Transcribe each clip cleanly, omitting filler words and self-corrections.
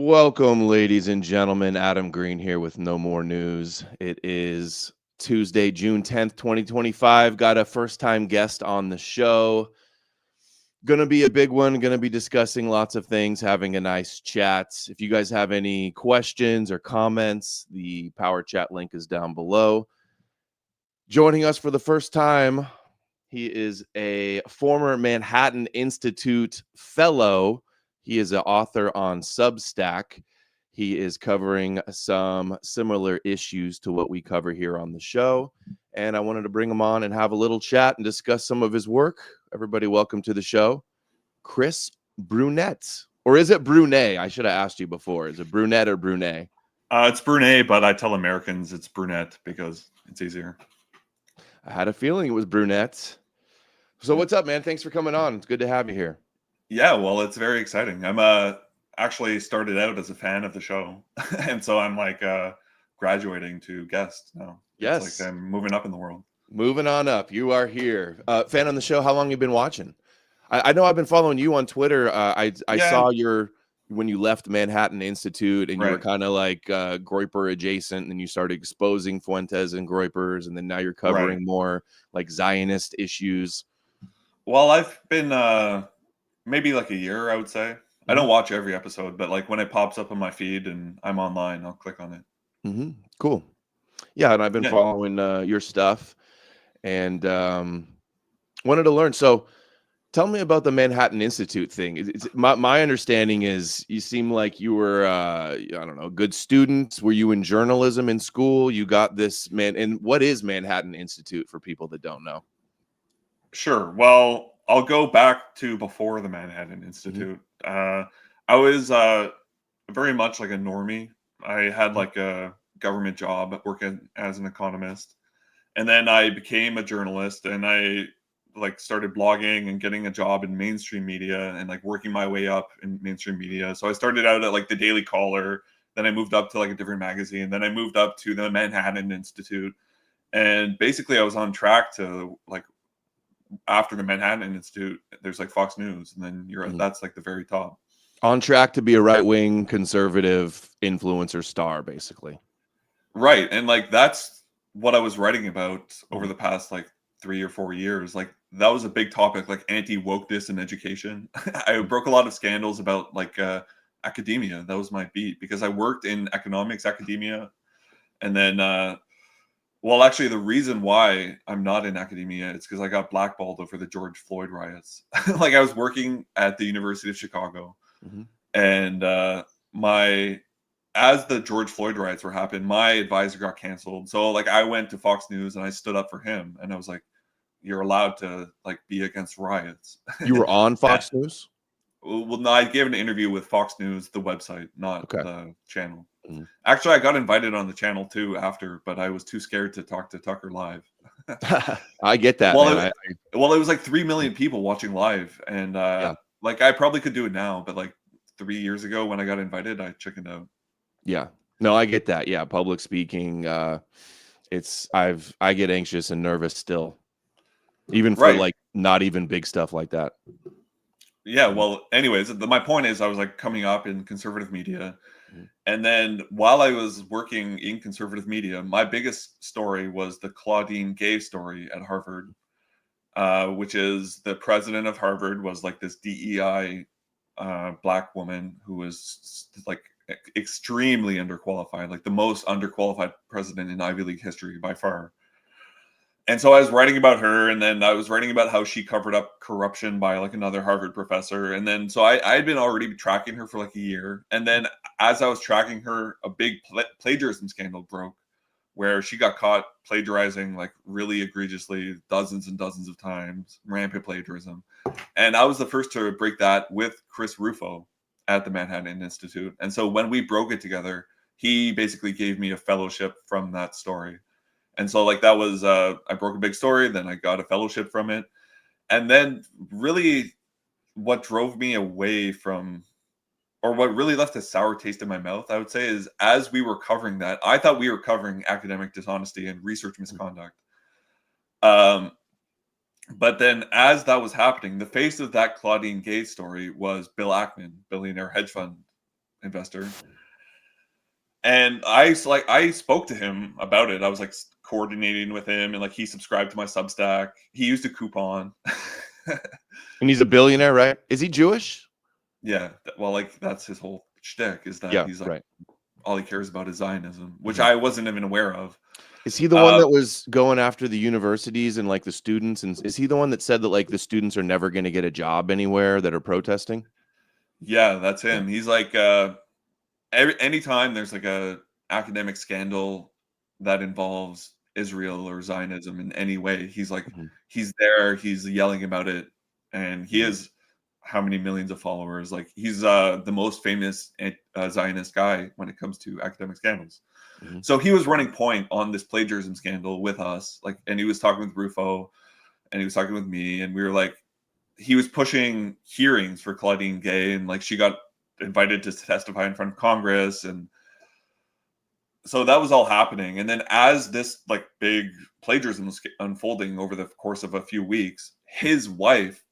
Welcome, ladies and gentlemen. Adam Green here with No More News. It is Tuesday, June 10th, 2025. Got a first-time guest on the show. Gonna be a big one. Gonna be discussing lots of things, having a nice chat. If you guys have any questions or comments, the Power Chat link is down below. Joining us for the first time, he is a former Manhattan Institute fellow. He is an author on Substack. He is covering some similar issues to what we cover here on the show. And I wanted to bring him on and have a little chat and discuss some of his work. Everybody, welcome to the show, Chris Brunet. Or is it Brunet? I should have asked you before. Is it Brunet or Brunet? It's Brunet, but I tell Americans it's Brunet because it's easier. I had a feeling it was Brunet. So what's up, man? Thanks for coming on. It's good to have you here. Yeah, well, it's very exciting. I'm actually started out as a fan of the show, and so I'm like graduating to guest now. Yes. It's like I'm moving up in the world. Moving on up. You are here. Fan on the show. How long you been watching? I know I've been following you on Twitter. I saw when you left Manhattan Institute and you were kind of like Groyper adjacent, and you started exposing Fuentes and Groypers, and then now you're covering more like Zionist issues. Well, I've been maybe like a year, I would say. I don't watch every episode, but like when it pops up on my feed and I'm online, I'll click on it. Cool. Yeah, and I've been following your stuff and wanted to learn. So tell me about the Manhattan Institute thing. My understanding is you seem like you were, I don't know, a good student. Were you in journalism in school? You got this, and what is Manhattan Institute for people that don't know? Sure. Well, I'll go back to before the Manhattan Institute. I was very much like a normie. I had like a government job working as an economist. And then I became a journalist and I like started blogging and getting a job in mainstream media and like working my way up in mainstream media. So I started out at like the Daily Caller, then I moved up to like a different magazine, then I moved up to the Manhattan Institute. And basically I was on track to like after the Manhattan Institute, there's like Fox News, and then that's like the very top. On track to be a right-wing conservative influencer star, basically. Right. And like that's what I was writing about over the past like 3 or 4 years. Like that was a big topic, like anti-wokeness in education. I broke a lot of scandals about like academia. That was my beat because I worked in economics academia. And then well, actually, the reason why I'm not in academia is because I got blackballed over the George Floyd riots. Like I was working at the University of Chicago, and as the George Floyd riots were happening, my advisor got canceled. So like I went to Fox News and I stood up for him, and I was like, "You're allowed to like be against riots." You were on Fox News? Well, no, I gave an interview with Fox News, the website, not the channel. Actually, I got invited on the channel too after, but I was too scared to talk to Tucker live. I get that. Well, it was like 3 million people watching live, and like I probably could do it now, but like 3 years ago when I got invited, I chickened out. Yeah, no, I get that. Yeah, public speaking, I get anxious and nervous still, even for like not even big stuff like that. Yeah, well, anyways, my point is I was like coming up in conservative media. And then while I was working in conservative media, my biggest story was the Claudine Gay story at Harvard, which is the president of Harvard was like this DEI black woman who was like extremely underqualified, like the most underqualified president in Ivy League history by far. And so I was writing about her, and then I was writing about how she covered up corruption by like another Harvard professor. And then so I had been already tracking her for like a year. And then as I was tracking her, a big plagiarism scandal broke where she got caught plagiarizing like really egregiously dozens and dozens of times, rampant plagiarism. And I was the first to break that with Chris Rufo at the Manhattan Institute. And so when we broke it together, he basically gave me a fellowship from that story. And so like that was I broke a big story, then I got a fellowship from it. And then really what drove me away from, or what really left a sour taste in my mouth, I would say, is as we were covering that, I thought we were covering academic dishonesty and research misconduct. But then as that was happening, the face of that Claudine Gay story was Bill Ackman, billionaire hedge fund investor. And I spoke to him about it. I was like coordinating with him, and like he subscribed to my Substack. He used a coupon. And he's a billionaire, right? Is he Jewish? Yeah, well, like that's his whole shtick, is that Yeah, he's like right. all he cares about is Zionism, which Mhm. I wasn't even aware of. Is he the one that was going after the universities and like the students? And is he the one that said that like the students are never going to get a job anywhere that are protesting? Yeah, that's him. He's like anytime there's like a academic scandal that involves Israel or Zionism in any way, he's like Mhm. he's there, he's yelling about it, and he Mhm. has how many millions of followers? Like he's the most famous Zionist guy when it comes to academic scandals. Mhm. So he was running point on this plagiarism scandal with us, like, and he was talking with Rufo, and he was talking with me, and we were like, he was pushing hearings for Claudine Gay, and like she got invited to testify in front of Congress, and so that was all happening. And then as this like big plagiarism was unfolding over the course of a few weeks, his wife,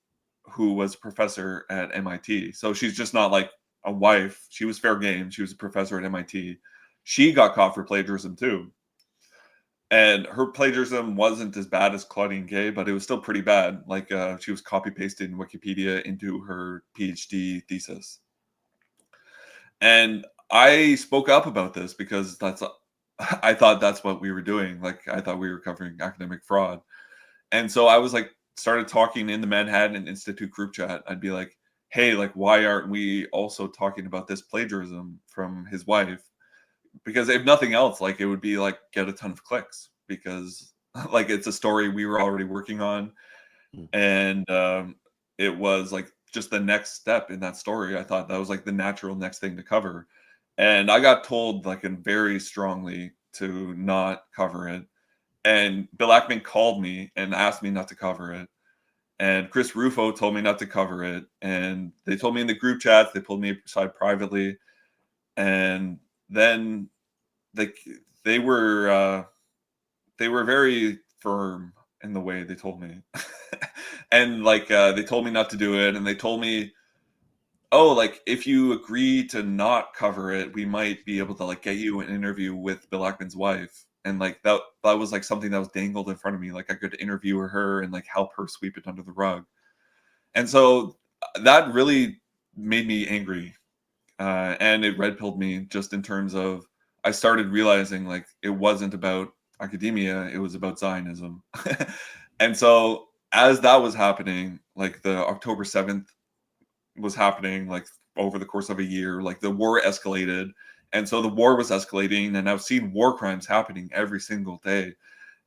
who was a professor at MIT, so she's just not like a wife, she was fair game, she was a professor at MIT, she got caught for plagiarism too. And her plagiarism wasn't as bad as Claudine Gay, but it was still pretty bad. Like she was copy pasting Wikipedia into her PhD thesis. And I spoke up about this because I thought that's what we were doing. Like I thought we were covering academic fraud. And so I was like started talking in the Manhattan Institute group chat. I'd be like, "Hey, like why aren't we also talking about this plagiarism from his wife?" Because if nothing else, like it would be like get a ton of clicks, because like it's a story we were already working on, Mm. and it was like just the next step in that story. I thought that was like the natural next thing to cover, and I got told like and very strongly to not cover it. And Bill Ackman called me and asked me not to cover it, and Chris Rufo told me not to cover it, and they told me in the group chats, they pulled me aside privately, and then they they were uh, they were very firm in the way they told me, and like they told me not to do it, and they told me, oh, like if you agree to not cover it, we might be able to like get you an interview with Bill Ackman's wife, and like that was like something that was dangled in front of me, like I could interview her and like help her sweep it under the rug. And so that really made me angry, and it red pilled me just in terms of I started realizing like it wasn't about academia, it was about Zionism. And so as that was happening, like the October 7th was happening, like over the course of a year, like the war escalated. And so the war was escalating, and I've seen war crimes happening every single day.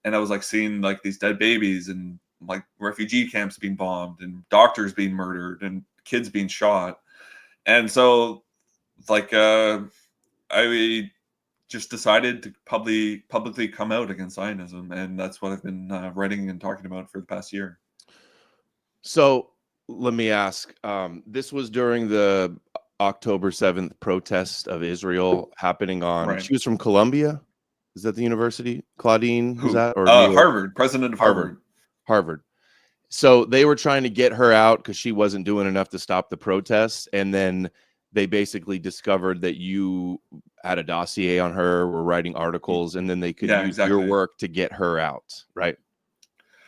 And I was like seeing like these dead babies, and like refugee camps being bombed, and doctors being murdered, and kids being shot. And so like I just decided to publicly come out against Zionism, and that's what I've been writing and talking about for the past year. So let me ask, this was during the October 7th protest of Israel happening on, Right? she was from Columbia. Is that the university? Claudine was Who? that, or New York? Harvard, president of Harvard. Harvard. Harvard. So they were trying to get her out because she wasn't doing enough to stop the protests. And then they basically discovered that you had a dossier on her, were writing articles, and then they could Yeah, use your exactly. work to get her out, right?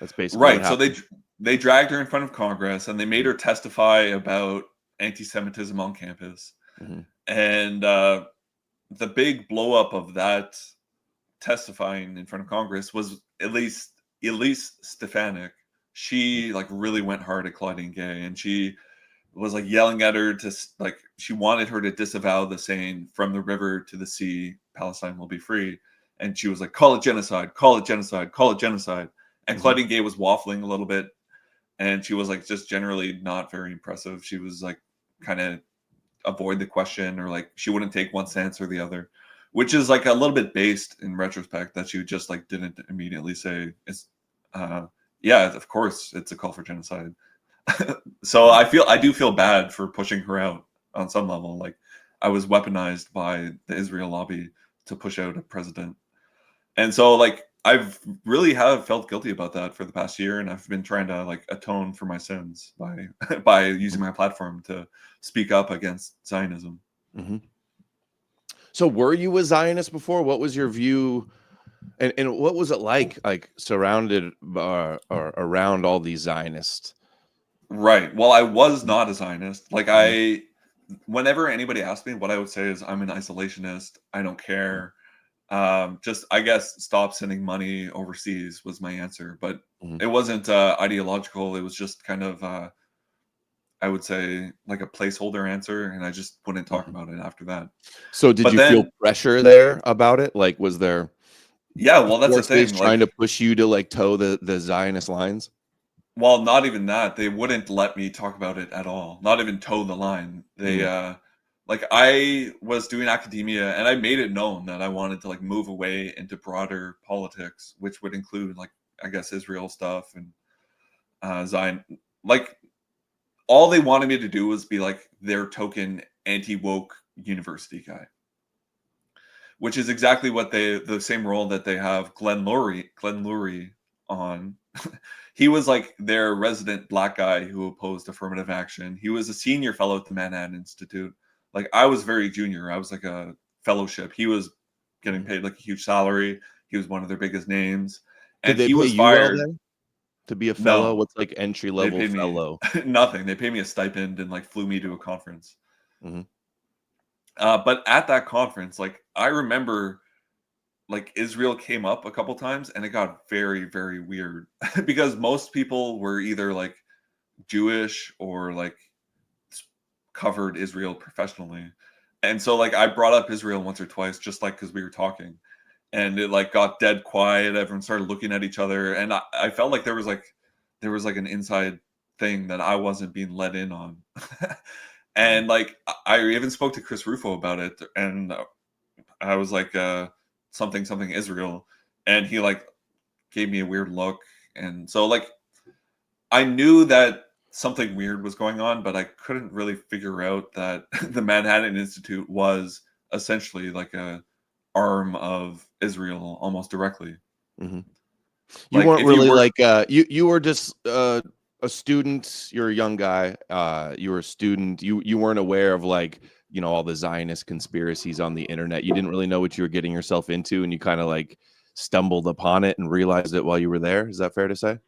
That's basically what Right. So happened. they dragged her in front of Congress, and they made her testify about anti-Semitism on campus. Mm-hmm. And the big blow up of that testifying in front of Congress was Elise Stefanik. She like really went hard at Claudine Gay, and she was like yelling at her to like she wanted her to disavow the saying "from the river to the sea, Palestine will be free," and she was like, "Call it genocide, call it genocide, call it genocide." And Mm-hmm. Claudine Gay was waffling a little bit, and she was like just generally not very impressive. She was like kind of avoid the question, or like she wouldn't take one stance or the other, which is like a little bit based in retrospect that she just like didn't immediately say it's yeah, of course it's a call for genocide. So I do feel bad for pushing her out on some level. Like I was weaponized by the Israel lobby to push out a president. And so like I've really have felt guilty about that for the past year, and I've been trying to like atone for my sins by by using my platform to speak up against Zionism. Mm-hmm. So were you a Zionist before? What was your view, and what was it like surrounded or around all these Zionists? Right. Well, I was not a Zionist. Like whenever anybody asked me, what I would say is I'm an isolationist. I don't care. Just I guess stop sending money overseas was my answer, but Mhm. it wasn't ideological. It was just kind of I would say like a placeholder answer, and I just wouldn't talk Mhm. about it after that. So did But you feel then, pressure there about it? Like, was there yeah, well, that's the forces thing. trying to Like, push you to like toe the Zionist lines? well, not even that. They wouldn't let me talk about it at all. Not even toe the line. They Mhm. like I was doing academia and I made it known that I wanted to like move away into broader politics, which would include like I guess Israel stuff and Zion. Like all they wanted me to do was be like their token anti-woke university guy, which is exactly what the same role that they have Glenn Lurie on. He was like their resident black guy who opposed affirmative action. He was a senior fellow at the Manhattan Institute. Like I was very junior. I was like a fellowship. He was getting Mhm. paid like a huge salary. He was one of their biggest names. Did And they he pay was you well fired. then to be a fellow? No, What's like entry they level paid me fellow? nothing. They paid me a stipend and like flew me to a conference. Mhm. But at that conference, like I remember like Israel came up a couple times and it got very, very weird because most people were either like Jewish or like covered Israel professionally. And so like I brought up Israel once or twice just like because we were talking and it like got dead quiet. Everyone started looking at each other. And I felt like there was like an inside thing that I wasn't being let in on. Mhm. And like I even spoke to Chris Rufo about it and I was like something Israel and he like gave me a weird look and so like I knew that something weird was going on but I couldn't really figure out that the Manhattan Institute was essentially like a arm of Israel almost directly. Mhm. You Like weren't if you really work like you were just a student. You're a young guy. You were a student. You weren't aware of like, all the Zionist conspiracies on the internet. You didn't really know what you were getting yourself into, and you kind of like stumbled upon it and realized it while you were there. Is that fair to say?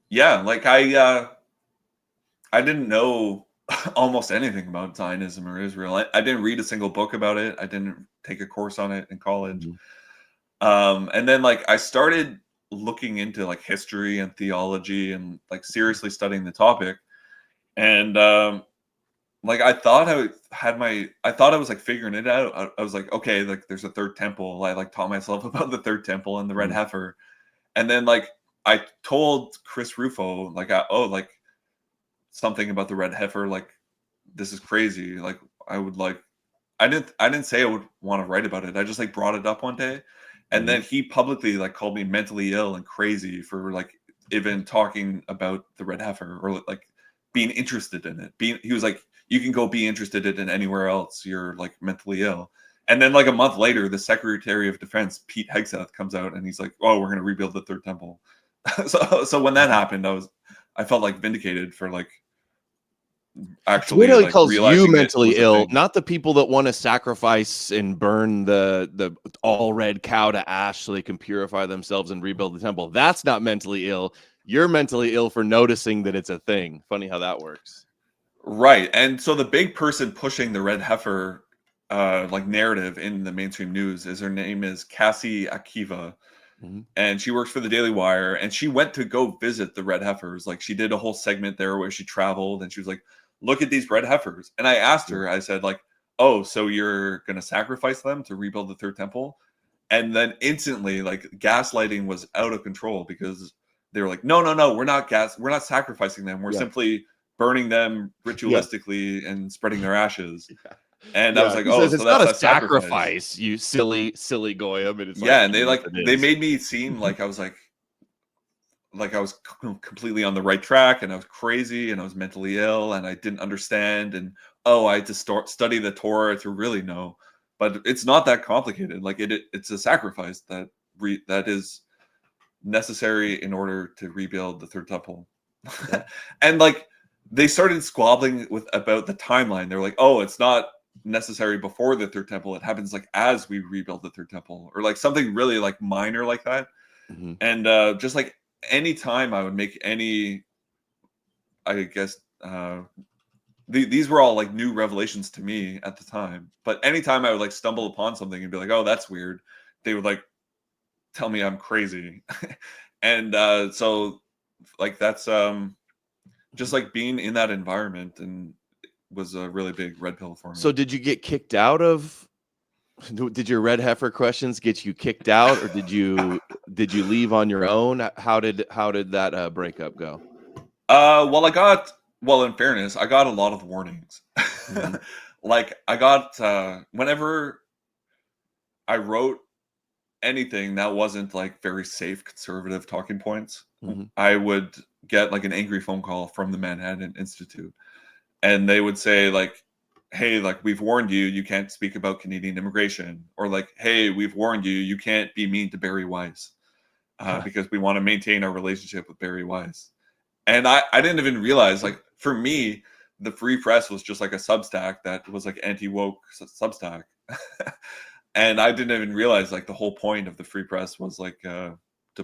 yeah, like I didn't know almost anything about Zionism or Israel. I didn't read a single book about it. I didn't take a course on it in college. Mhm. And then like I started looking into like history and theology and like seriously studying the topic. And like I thought I was like figuring it out. I was like, okay, like there's a third temple. I like taught myself about the third temple and the red Mhm. heifer. And then like I told Chris Rufo like like something about the red heifer, like this is crazy. Like I would like I didn't say I would want to write about it. I just like brought it up one day, and Mhm. then he publicly like called me mentally ill and crazy for like even talking about the red heifer or like being interested in it. He was like, you can go be interested in it anywhere else. You're like mentally ill. And then like a month later, the Secretary of Defense Pete Hegseth comes out and he's like, "Oh, we're gonna rebuild the third temple." So when that happened, I felt like vindicated for like So what actually he like calls you realizing it mentally was a ill, thing. not the people that want to sacrifice and burn the all red cow to ash so they can purify themselves and rebuild the temple. That's not mentally ill. You're mentally ill for noticing that it's a thing. Funny how that works. Right. And so the big person pushing the red heifer like narrative in the mainstream news is her name is Cassie Akiva. Mhm. And she works for the Daily Wire and she went to go visit the red heifers. Like she did a whole segment there where she traveled and she was like, look at these red heifers. And I asked Yeah. her, I said, like, oh, so you're gonna sacrifice them to rebuild the third temple? And then instantly, like gaslighting was out of control because they were like, no, we're not sacrificing them. We're Yeah. simply burning them Yeah. ritualistically and spreading their ashes. And I was Yeah. like, He oh, says so it's not that's a a sacrifice. sacrifice, you silly goyim. And it's like, Yeah, and yes, it they is. made me seem like I was like I was completely on the right track and I was crazy and I was mentally ill and I didn't understand and oh, I had to study the Torah to really know. But it's not that complicated. Like it's a sacrifice that is necessary in order to rebuild the third temple. Yeah. And like they started squabbling about the timeline. They're like, "Oh, it's not necessary before the third temple. It happens like as we rebuild the third temple, or like something really like minor like that. Mm-hmm. And just like any time I would make any, I guess these were all like new revelations to me at the time. But anytime I would like stumble upon something and be like, oh, that's weird, they would like tell me I'm crazy. And so like that's just like being in that environment and was a really big red pill for me. So did you get kicked out of? Did your red heifer questions get you kicked out, or did you leave on your own? How did that breakup go? Well, in fairness, I got a lot of warnings. Mm-hmm. Like I got whenever I wrote anything that wasn't like very safe conservative talking points, Mm-hmm. I would get like an angry phone call from the Manhattan Institute, and they would say like, hey, like we've warned you, you can't speak about Canadian immigration, or like, hey, we've warned you, you can't be mean to Barry Weiss, because we want to maintain our relationship with Barry Weiss. And I didn't even realize, like, for me, the Free Press was just like a Substack that was like anti-woke Substack. And I didn't even realize like the whole point of the Free Press was like to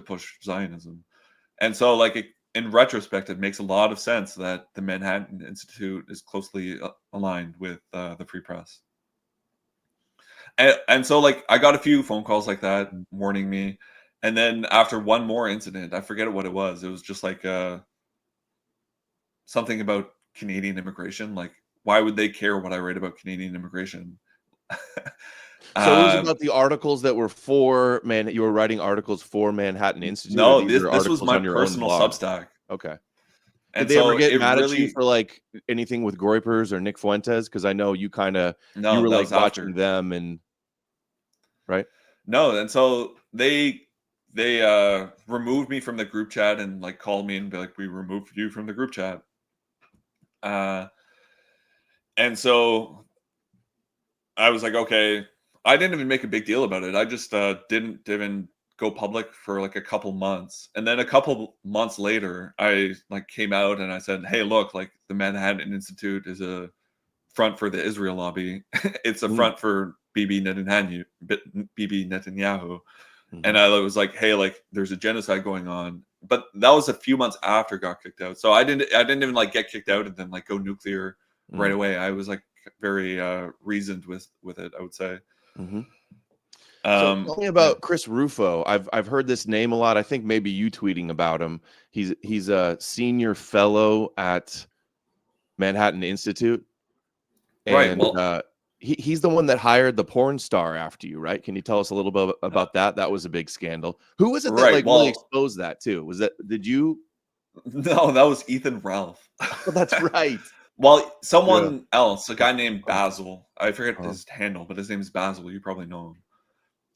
push Zionism. And so like in retrospect, it makes a lot of sense that the Manhattan Institute is closely aligned with the Free Press. And so like I got a few phone calls like that warning me. And then after one more incident, I forget what it was. It was just like something about Canadian immigration. Like, why would they care what I write about Canadian immigration? So it was about the articles that were for you were writing articles for Manhattan Institute, or No, these are this was articles my on your own personal blog? Substack. Okay. Did And they ever so get it mad at you really for like anything with Groypers or Nick Fuentes? Because I know you no, were that like was watching after. them, and right? No, and so they removed me from the group chat and like called me and be like, we removed you from the group chat. And so I was like, okay. I didn't even make a big deal about it. I just didn't even go public for like a couple months. And then a couple months later, I like came out and I said, hey, look, like the Manhattan Institute is a front for the Israel lobby. It's a front for Bibi Netanyahu. Mm-hmm. And I was like, hey, like there's a genocide going on. But that was a few months after I got kicked out. So I didn't even like get kicked out and then like go nuclear right away. I was like very reasoned with it, I would say. Mm-hmm. So tell me about Yeah. Chris Rufo. I've heard this name a lot. I think maybe you tweeting about him. He's a senior fellow at Manhattan Institute, Right. and Well, he's the one that hired the porn star after you, right? Can you tell us a little bit about that? That was a big scandal. Who was it that right. like really Well, exposed that too? Did you? no, that was Ethan Ralph. Oh, that's right. Well, Yeah. someone else, a guy named Basil. I forget Uh-huh. his handle, but his name is Basil. You probably know him.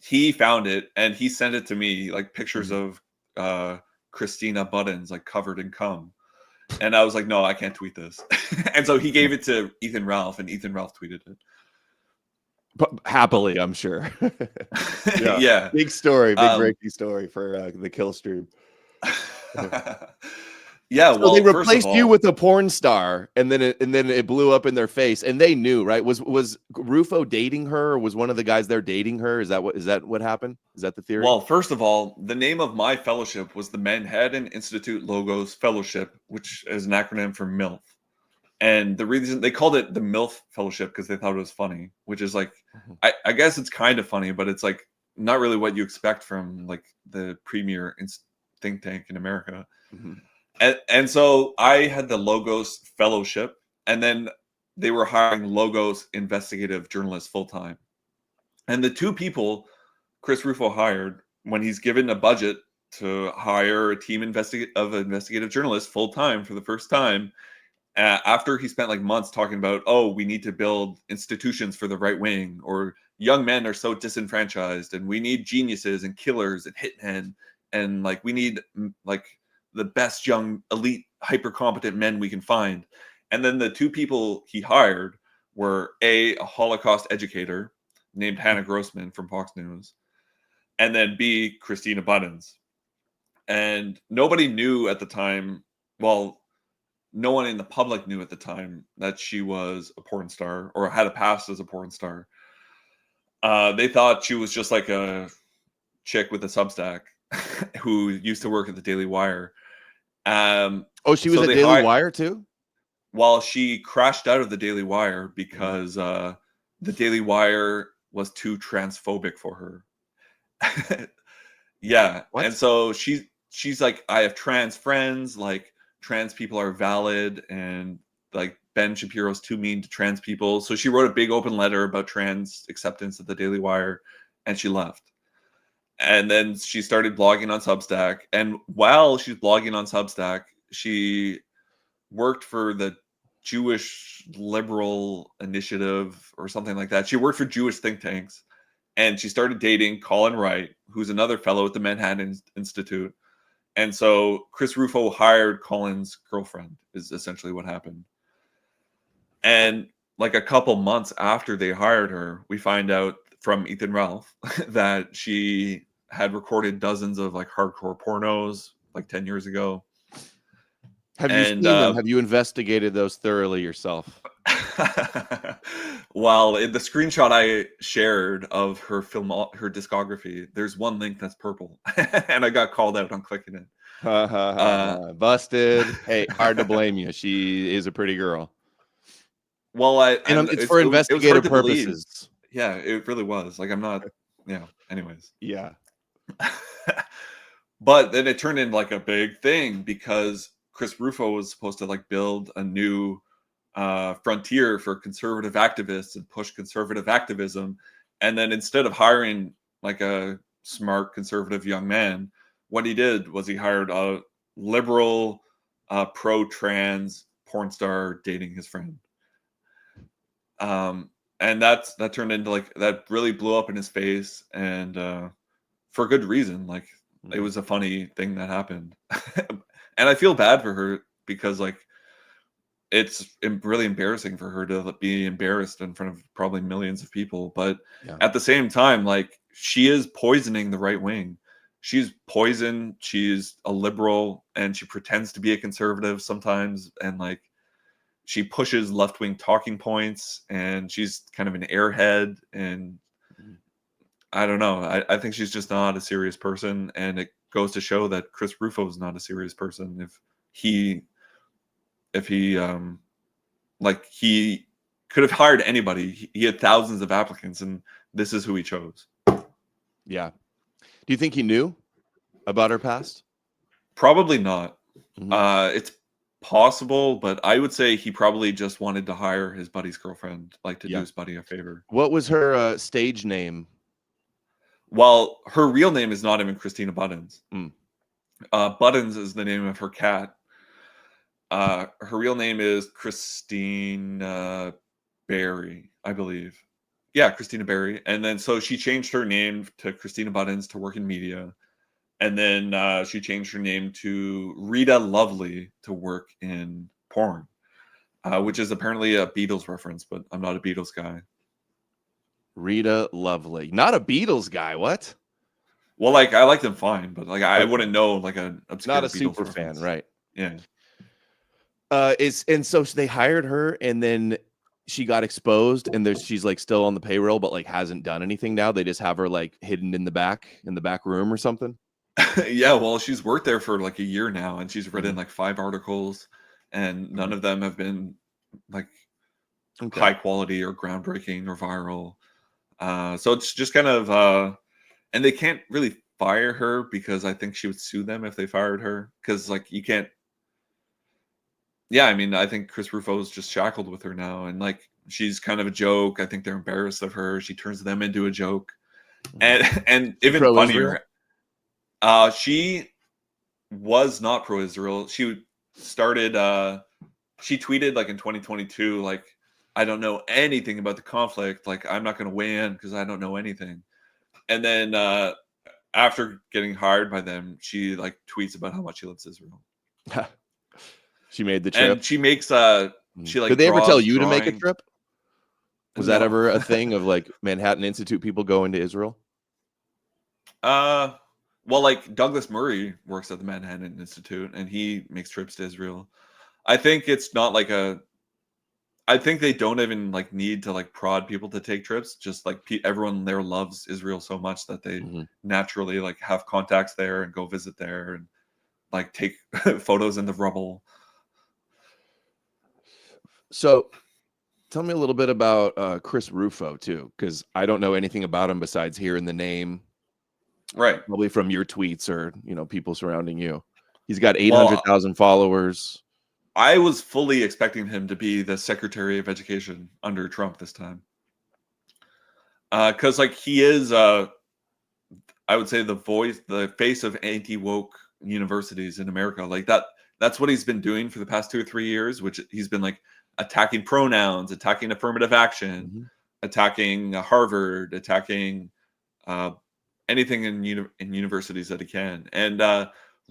He found it and he sent it to me, like pictures Mhm. of Christina Buttons, like covered in cum. And I was like, no, I can't tweet this. And so he gave it to Ethan Ralph, and Ethan Ralph tweeted it. But happily, I'm sure. Yeah. Yeah. Big story, big Um, breaking story for the kill stream. yeah. So they Well, first of replaced you all, with a porn star, and then it blew up in their face, and they knew, right? Was Rufo dating her, or was one of the guys there dating her? Is that what happened? Is that the theory? the name of my fellowship was the Manhattan Institute Logos Fellowship, which is an acronym for MILF. And the reason they called it the MILF Fellowship because they thought it was funny, which is like, Mhm. I guess it's kind of funny, but it's like not really what you expect from like the premier think tank in America. Mhm. And so I had the Logos Fellowship, and then they were hiring Logos investigative journalists full time. And the two people Chris Rufo hired, when he's given a budget to hire a team of investigative journalists full time for the first time, after he spent like months talking about, oh, we need to build institutions for the right wing, or young men are so disenfranchised, and we need geniuses and killers and hitmen, and like we need like the best young elite hyper competent men we can find. And then the two people he hired were a Holocaust educator named Hannah Grossman from Fox News, and then B, Christina Buttons. And nobody knew at the time, well, no one in the public knew at the time that she was a porn star or had a past as a porn star. They thought she was just like a chick with a Substack who used to work at the Daily Wire. Oh, she was at Daily Wire too? Well, she crashed out of the Daily Wire because the Daily Wire was too transphobic for her. Yeah. What? And so she's like, I have trans friends, like trans people are valid, and like Ben Shapiro's too mean to trans people. So she wrote a big open letter about trans acceptance at the Daily Wire, and she left. And then she started blogging on Substack. And while she's blogging on Substack, she worked for the Jewish Liberal Initiative or something like that. She worked for Jewish think tanks, and she started dating Colin Wright, who's another fellow at the Manhattan Institute. And so Chris Rufo hired Colin's girlfriend, is essentially what happened. And like a couple months after they hired her, we find out from Ethan Ralph that she had recorded dozens of like hardcore pornos like 10 years ago. Have you seen them? Have you investigated those thoroughly yourself? Well, in the screenshot I shared of her her discography, there's one link that's purple, and I got called out on clicking it. Busted. Hey, hard to blame you. She is a pretty girl. Well, it's for investigative purposes. Yeah, it really was. Like, I'm not. Yeah. Anyways. Yeah. But then it turned into like a big thing because Chris Rufo was supposed to like build a new frontier for conservative activists and push conservative activism. And then instead of hiring like a smart conservative young man, what he did was he hired a liberal pro-trans porn star dating his friend. And that turned into like, that really blew up in his face, and for good reason. Like, it was a funny thing that happened. And I feel bad for her because like it's really embarrassing for her to be embarrassed in front of probably millions of people. But at the same time, like, she is poisoning the right wing. She's poison. She's a liberal, and she pretends to be a conservative sometimes. And like, she pushes left-wing talking points, and she's kind of an airhead. And I don't know. I think she's just not a serious person. And it goes to show that Chris Rufo is not a serious person. If he like, he could have hired anybody. He had thousands of applicants, and this is who he chose. Yeah. Do you think he knew about her past? Probably not. It's possible, but I would say he probably just wanted to hire his buddy's girlfriend, like to do his buddy a favor. What was her stage name? Well, her real name is not even Christina Buttons. Buttons is the name of her cat. Her real name is Christina Berry, I believe. Yeah, Christina Berry. And then so she changed her name to Christina Buttons to work in media. And then she changed her name to Rita Lovely to work in porn, which is apparently a Beatles reference, but I'm not a Beatles guy. Rita Lovely. Not a Beatles guy. What? Well, like, I like them fine, but like, I wouldn't know like an obscure not a Beatles super reference. fan, right? Yeah. And so they hired her, and then she got exposed, and she's like still on the payroll, but like hasn't done anything now. They just have her like hidden in the back room or something. Yeah, well, she's worked there for like a year now, and she's written like 5 articles, and none of them have been like high quality or groundbreaking or viral. So it's just kind of and they can't really fire her because I think she would sue them if they fired her, because like, you can't. Yeah, I mean, I think Chris Rufo's just shackled with her now, and like, she's kind of a joke. I think they're embarrassed of her. She turns them into a joke. And even funnier, she was not pro-Israel. She started she tweeted like in 2022, like, I don't know anything about the conflict, like, I'm not going to weigh in because I don't know anything. And then after getting hired by them, she like tweets about how much she loves Israel. She made the trip. And she makes she like, did they ever tell you to make a drawing. trip? Was that ever a thing of like Manhattan Institute people going to Israel? Well, like, Douglas Murray works at the Manhattan Institute, and he makes trips to Israel. I think it's not like I think they don't even like need to like prod people to take trips. Just like everyone there loves Israel so much that they naturally like have contacts there and go visit there and like take photos in the rubble. So tell me a little bit about Chris Rufo too, because I don't know anything about him besides hearing the name, Right. probably from your tweets or people surrounding you. He's got Well, 800,000 followers. I was fully expecting him to be the Secretary of Education under Trump this time. Because like he is, I would say the face of anti-woke universities in America. Like that's what he's been doing for the past 2 or 3 years, which he's been like attacking pronouns, attacking affirmative action, attacking Harvard, attacking anything in universities that he can. And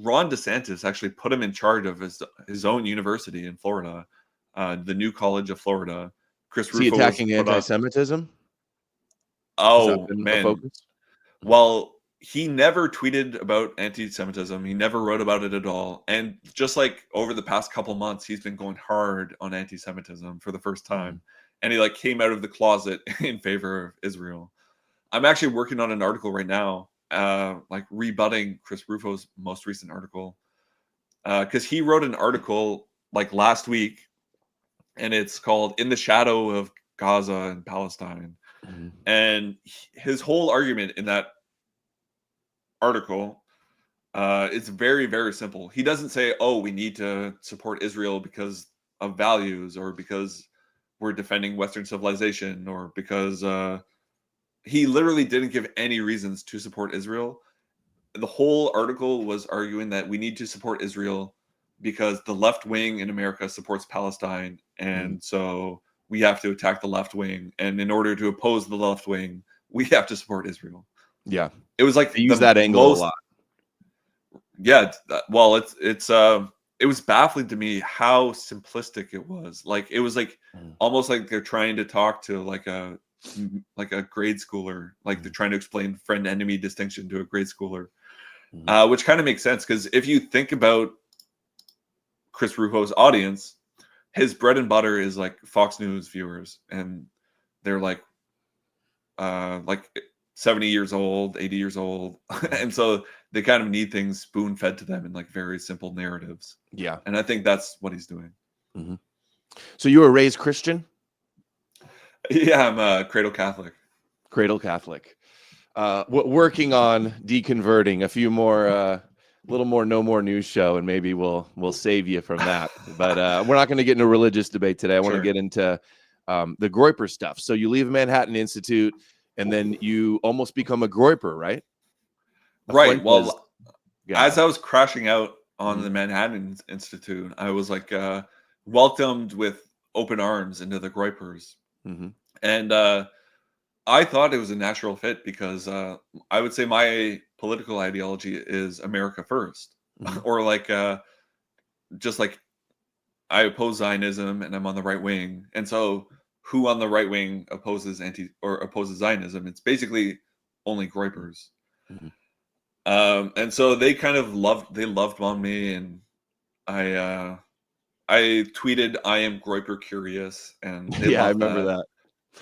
Ron DeSantis actually put him in charge of his own university in Florida, the New College of Florida. Chris Is he Rufo was attacking put on. anti-Semitism? Has that Oh been a man, focus? well, he never tweeted about anti-Semitism. He never wrote about it at all. And just like over the past couple months, he's been going hard on anti-Semitism for the first time. And he like came out of the closet in favor of Israel. I'm actually working on an article right now, like rebutting Chris Rufo's most recent article. Because he wrote an article like last week, and it's called "In the Shadow of Gaza and Palestine." And his whole argument in that article is very, very simple. He doesn't say, "Oh, we need to support Israel because of values, or because we're defending Western civilization, or because." He literally didn't give any reasons to support Israel. The whole article was arguing that we need to support Israel because the left wing in America supports Palestine, and so we have to attack the left wing. And in order to oppose the left wing, we have to support Israel. Yeah, it was like they use that angle a lot. Yeah, well, it was baffling to me how simplistic it was. Like it was like almost like they're trying to talk to like a grade schooler, like they're trying to explain friend enemy distinction to a grade schooler. Which kind of makes sense, because if you think about Chris Rufo's audience, his bread and butter is like Fox News viewers, and they're like 70 years old, 80 years old. And so they kind of need things spoon fed to them in like very simple narratives. Yeah. And I think that's what he's doing. So you were raised Christian? Yeah, I'm a cradle Catholic. Cradle Catholic. Working on deconverting. A few more, little more No More News show, and maybe we'll save you from that. But we're not going to get into a religious debate today. I want to get into the Groyper stuff. So you leave Manhattan Institute, and then you almost become a Groyper, right? Right. Well, as I was crashing out on the Manhattan Institute, I was like welcomed with open arms into the Groypers. And I thought it was a natural fit, because I would say my political ideology is America first, or like just like I oppose Zionism and I'm on the right wing. And so who on the right wing opposes Zionism? It's basically only Groypers. And so they kind of loved on me, and I tweeted, "I am Groyper curious," and they I loved remember that.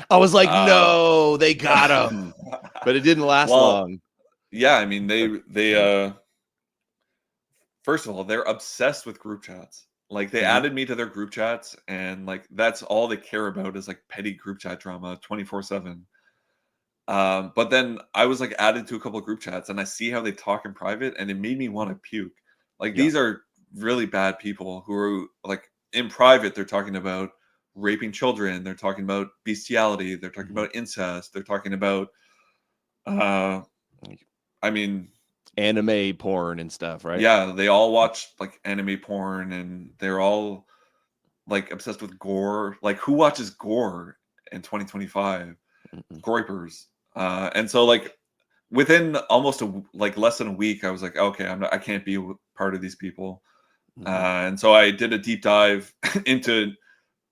I was like, no, they got him, but it didn't last long. Yeah, I mean, they first of all, they're obsessed with group chats. Like they added me to their group chats, and like that's all they care about is like petty group chat drama 24/7. But then I was like added to a couple of group chats, and I see how they talk in private, and it made me want to puke. Like these are really bad people who are like in private, they're talking about raping children, they're talking about bestiality, they're talking about incest, they're talking about I mean anime porn and stuff, right? Yeah, they all watch like anime porn, and they're all like obsessed with gore. Like who watches gore in 2025? Groypers. And so like within almost less than a week, I was like, okay, I can't be part of these people. And so I did a deep dive into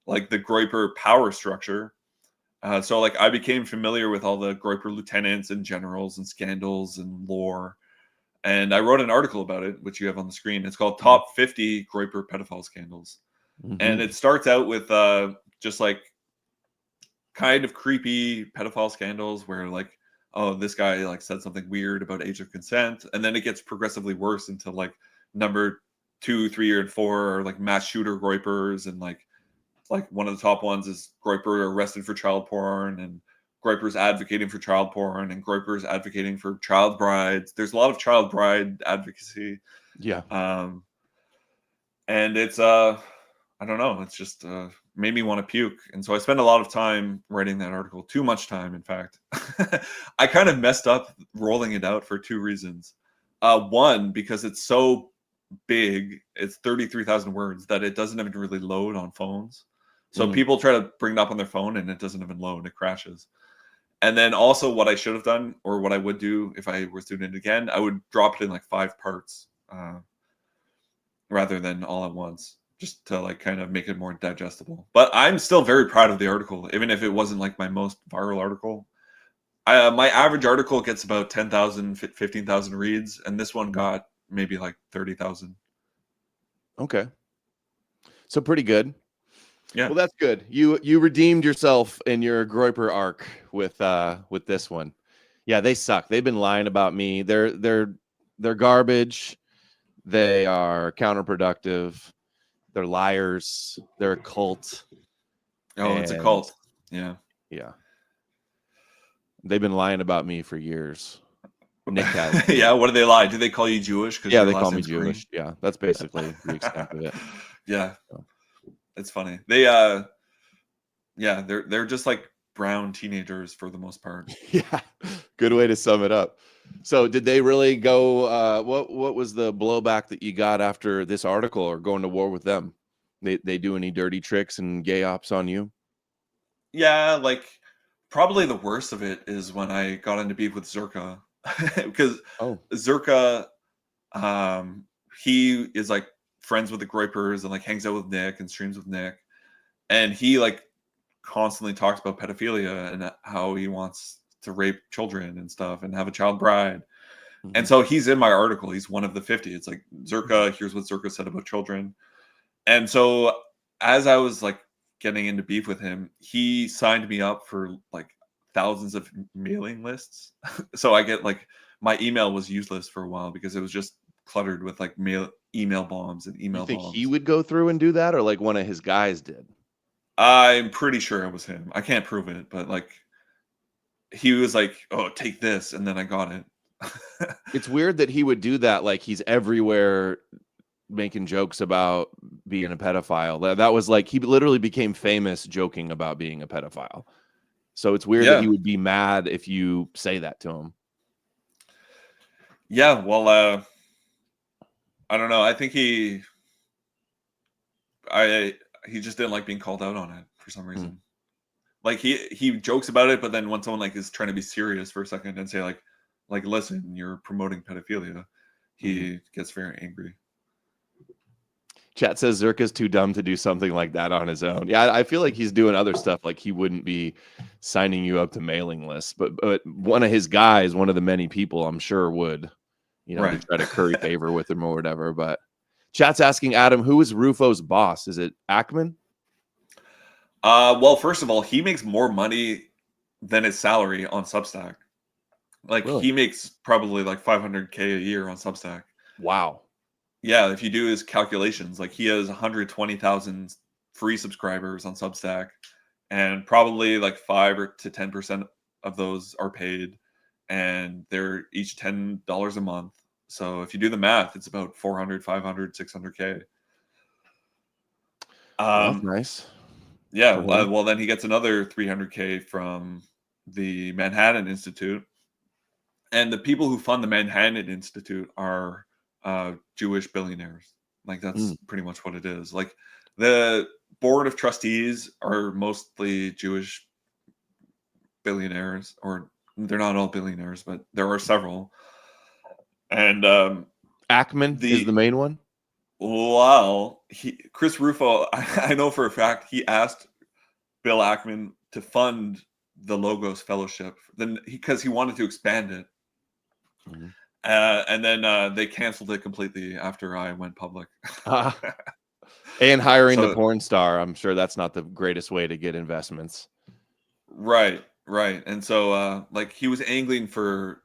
like the Groyper power structure. So like I became familiar with all the Groyper lieutenants and generals and scandals and lore. And I wrote an article about it, which you have on the screen. It's called Top 50 Groyper Pedophile Scandals. And it starts out with just like kind of creepy pedophile scandals where like, oh, this guy like said something weird about age of consent, and then it gets progressively worse into like number 2, 3, and 4 are like mass shooter Groypers, and like one of the top ones is Groyper arrested for child porn, and Groyper's advocating for child porn, and Groyper's advocating for child brides. There's a lot of child bride advocacy. Yeah. And it's I don't know, it's just made me want to puke. And so I spent a lot of time writing that article, too much time, in fact. I kind of messed up rolling it out for 2 reasons. One, because it's so big, it's 33,000 words, that it doesn't even really load on phones. So people try to bring it up on their phone and it doesn't even load, it crashes. And then also what I should have done, or what I would do if I was doing it again, I would drop it in like 5 parts rather than all at once, just to like kind of make it more digestible. But I'm still very proud of the article, even if it wasn't like my most viral article. My average article gets about 10,000, 15,000 reads, and this one got maybe like 30,000. Okay. So pretty good. Yeah. Well, that's good. You redeemed yourself in your Groyper arc with this one. Yeah, they suck. They've been lying about me. They're garbage. They are counterproductive. They're liars. They're a cult. Oh, it's a cult. Yeah. Yeah. They've been lying about me for years. Nick has. Yeah, what do they lie? Do they call you Jewish? Yeah, they call me Jewish. Green? Yeah, that's basically the extent of it. Yeah. So. It's funny. They yeah, they're just like brown teenagers for the most part. Yeah. Good way to sum it up. So did they really go what was the blowback that you got after this article, or going to war with them? They do any dirty tricks and gay ops on you? Yeah, like probably the worst of it is when I got into beef with Zerka. Because Zerka he is like friends with the Groypers and like hangs out with Nick and streams with Nick. And he like constantly talks about pedophilia and how he wants to rape children and stuff and have a child bride. And so he's in my article. He's one of the 50. It's like Zerka, here's what Zerka said about children. And so as I was like getting into beef with him, he signed me up for like thousands of mailing lists. So I get like, my email was useless for a while because it was just cluttered with like email bombs and email bombs. You think he would go through and do that, or like one of his guys did? I'm pretty sure it was him. I can't prove it, but like he was like, "Oh, take this," and then I got it. It's weird that he would do that. Like he's everywhere making jokes about being a pedophile. That was like, he literally became famous joking about being a pedophile. So it's weird that he would be mad if you say that to him. Yeah, well, I don't know. I think he just didn't like being called out on it for some reason. Like he jokes about it, but then when someone like is trying to be serious for a second and say like listen, you're promoting pedophilia, he gets very angry. Chat says Zerka's too dumb to do something like that on his own. Yeah, I feel like he's doing other stuff. Like he wouldn't be signing you up to mailing lists, but one of his guys, one of the many people, I'm sure would, to try to curry favor with him or whatever. But chat's asking Adam, who is Rufo's boss? Is it Ackman? Well, first of all, he makes more money than his salary on Substack. Like he makes probably like $500K a year on Substack. Wow. Yeah, if you do his calculations, like he has 120,000 free subscribers on Substack, and probably like 5 to 10% of those are paid, and they're each $10 a month. So if you do the math, it's about 400, 500, 600K. That's nice. Yeah, well, then he gets another 300K from the Manhattan Institute, and the people who fund the Manhattan Institute are Jewish billionaires. Like that's pretty much what it is. Like the board of trustees are mostly Jewish billionaires, or they're not all billionaires, but there are several. And Ackman is the main one. Well, Chris Rufo, I know for a fact, he asked Bill Ackman to fund the Logos Fellowship, then because he wanted to expand it. And then they canceled it completely after I went public. And hiring the So porn star, I'm sure that's not the greatest way to get investments. right, right. And so like he was angling for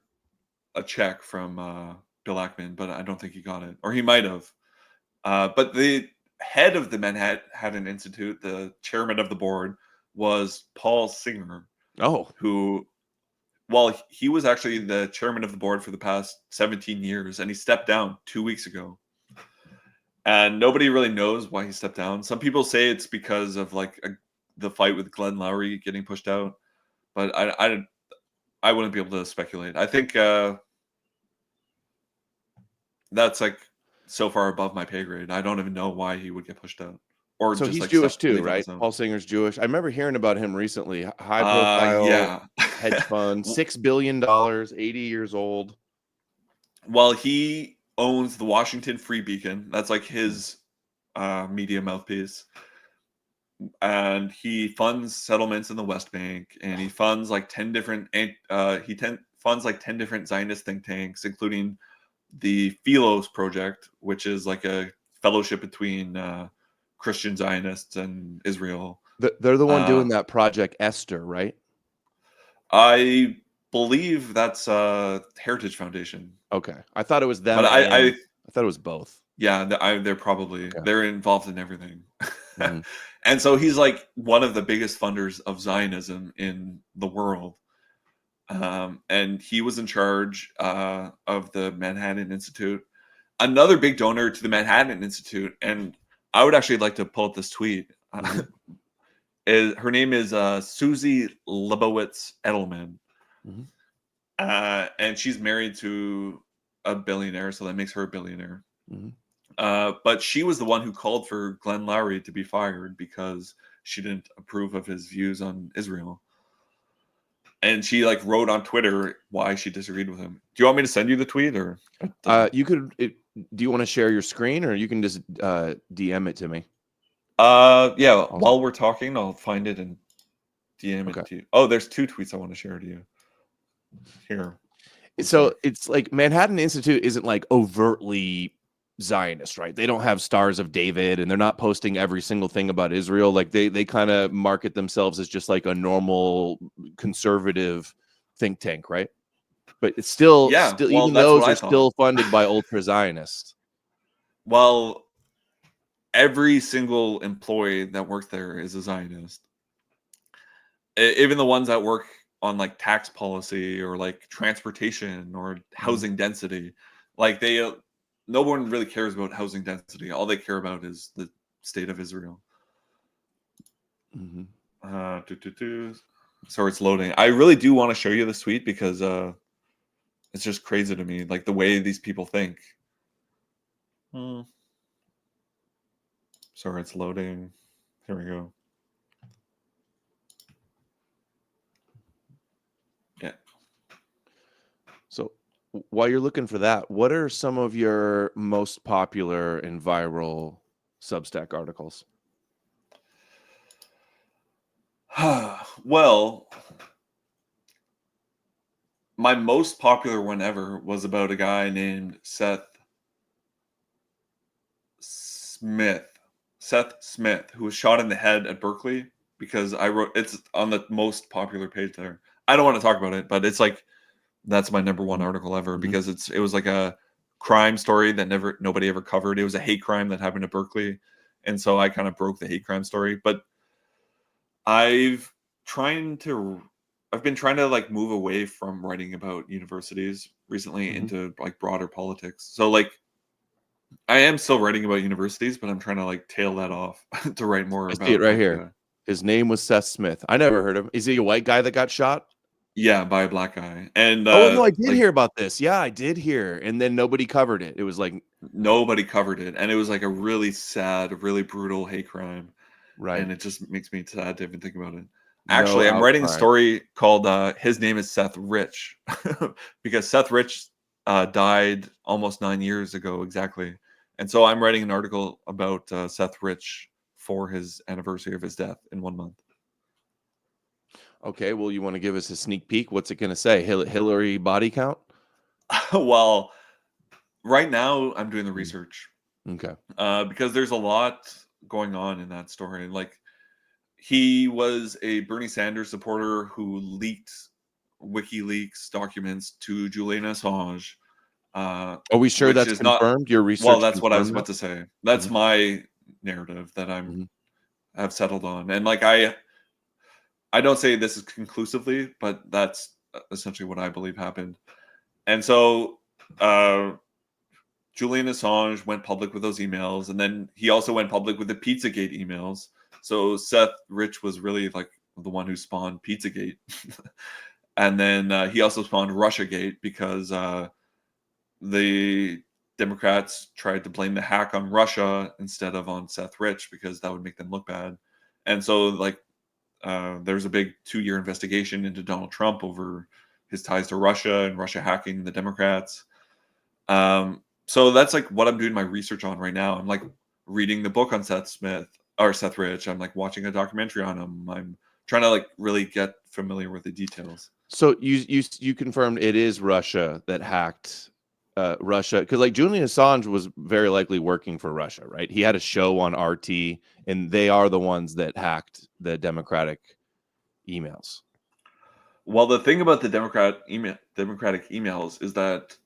a check from Bill Ackman, but I don't think he got it, or he might have. But the head of the Manhattan Institute, the chairman of the board, was Paul Singer, Oh, who, well, he was actually the chairman of the board for the past 17 years, and he stepped down 2 weeks ago. And nobody really knows why he stepped down. Some people say it's because of like the fight with Glenn Lowry getting pushed out, but I wouldn't be able to speculate. I think that's like so far above my pay grade. I don't even know why he would get pushed out or so just he's like Jewish too, leave on right? his own. Paul Singer's Jewish. I remember hearing about him recently. High profile Yeah. hedge fund, $6 billion, 80 years old. Well, he owns the Washington Free Beacon. That's like his media mouthpiece. And he funds settlements in the West Bank, and he funds like 10 different funds like 10 different Zionist think tanks, including the Philos Project, which is like a fellowship between Christian Zionists and Israel. They're the one Uh, doing that Project Esther, right? I believe that's Heritage Foundation, Okay. I thought it was them but and I thought it was both. yeah, they're probably Okay. they're involved in everything. Mhm. And so he's like one of the biggest funders of Zionism in the world. And he was in charge of the Manhattan Institute, another big donor to the Manhattan Institute. And I would actually like to pull up this tweet. Mhm. Her name is Susie Lebowitz Edelman. Mhm. And she's married to a billionaire, so that makes her a billionaire. Mhm. But she was the one who called for Glenn Lowry to be fired because she didn't approve of his views on Israel. And she like wrote on Twitter why she disagreed with him. Do you want me to send you the tweet or? You could. Do you want to share your screen, or you can just DM it to me? Yeah. Awesome. While we're talking, I'll find it and DM Okay. it to you. Oh, there's 2 tweets I want to share to you. Here. So it's like Manhattan Institute isn't like overtly Zionist, right? They don't have Stars of David, and they're not posting every single thing about Israel. Like they kind of market themselves as just like a normal conservative think tank, right? But it's still Yeah. Well, even that's what those I are still thought. funded by ultra Zionists. Well, every single employee that works there is a Zionist. Even the ones that work on like tax policy or like transportation or housing density, like they no one really cares about housing density. All they care about is the state of Israel. Mm-hmm. So it's loading. I really do want to show you this tweet because it's just crazy to me, like the way these people think. Sorry, it's loading. Here we go. Yeah. So while you're looking for that, what are some of your most popular and viral Substack articles? Well, my most popular one ever was about a guy named Seth Smith, who was shot in the head at Berkeley because I wrote it's on the most popular page there. I don't want to talk about it, but it's like that's my number one article ever because it was like a crime story that nobody ever covered. It was a hate crime that happened at Berkeley, and so I kind of broke the hate crime story. But I've been trying to like move away from writing about universities recently into like broader politics. So like I am still writing about universities, but I'm trying to like tail that off to write more I see it about right like here. His name was Seth Smith. I never heard of him. Is he a white guy that got shot? yeah, by a black guy. And Oh no, I did like hear about this. Yeah, I did hear, and then nobody covered it. It was like nobody covered it, and it was like a really sad, really brutal hate crime. right, And it just makes me sad to even think about it. no Actually, I'm writing a outcry. story called "His Name Is Seth Rich," because Seth Rich died almost 9 years ago exactly, and so I'm writing an article about Seth Rich for his anniversary of his death in 1 month. Okay, well, you want to give us a sneak peek? What's it going to say? Hillary body count? Well, right now I'm doing the research. Okay. Because there's a lot going on in that story. Like, he was a Bernie Sanders supporter who leaked WikiLeaks documents to Julian Assange. Are we sure Which that's is not, confirmed? Your research well, that's what I was confirmed about that? to say. That's Mhm, my narrative that mhm. have settled on. And like, I don't say this is conclusively, but that's essentially what I believe happened. And so Julian Assange went public with those emails, and then he also went public with the Pizzagate emails. So Seth Rich was really like the one who spawned Pizzagate. And then he also spawned Russiagate because the Democrats tried to blame the hack on Russia instead of on Seth Rich because that would make them look bad. And so, like, there's a big 2-year investigation into Donald Trump over his ties to Russia and Russia hacking the Democrats. So that's like what I'm doing my research on right now. I'm like reading the book on Seth Rich. I'm like watching a documentary on him. I'm trying to like really get familiar with the details. So you confirmed it is Russia that hacked Russia, because like Julian Assange was very likely working for Russia, right? He had a show on RT, and they are the ones that hacked the Democratic emails. Well, the thing about the Democratic emails is that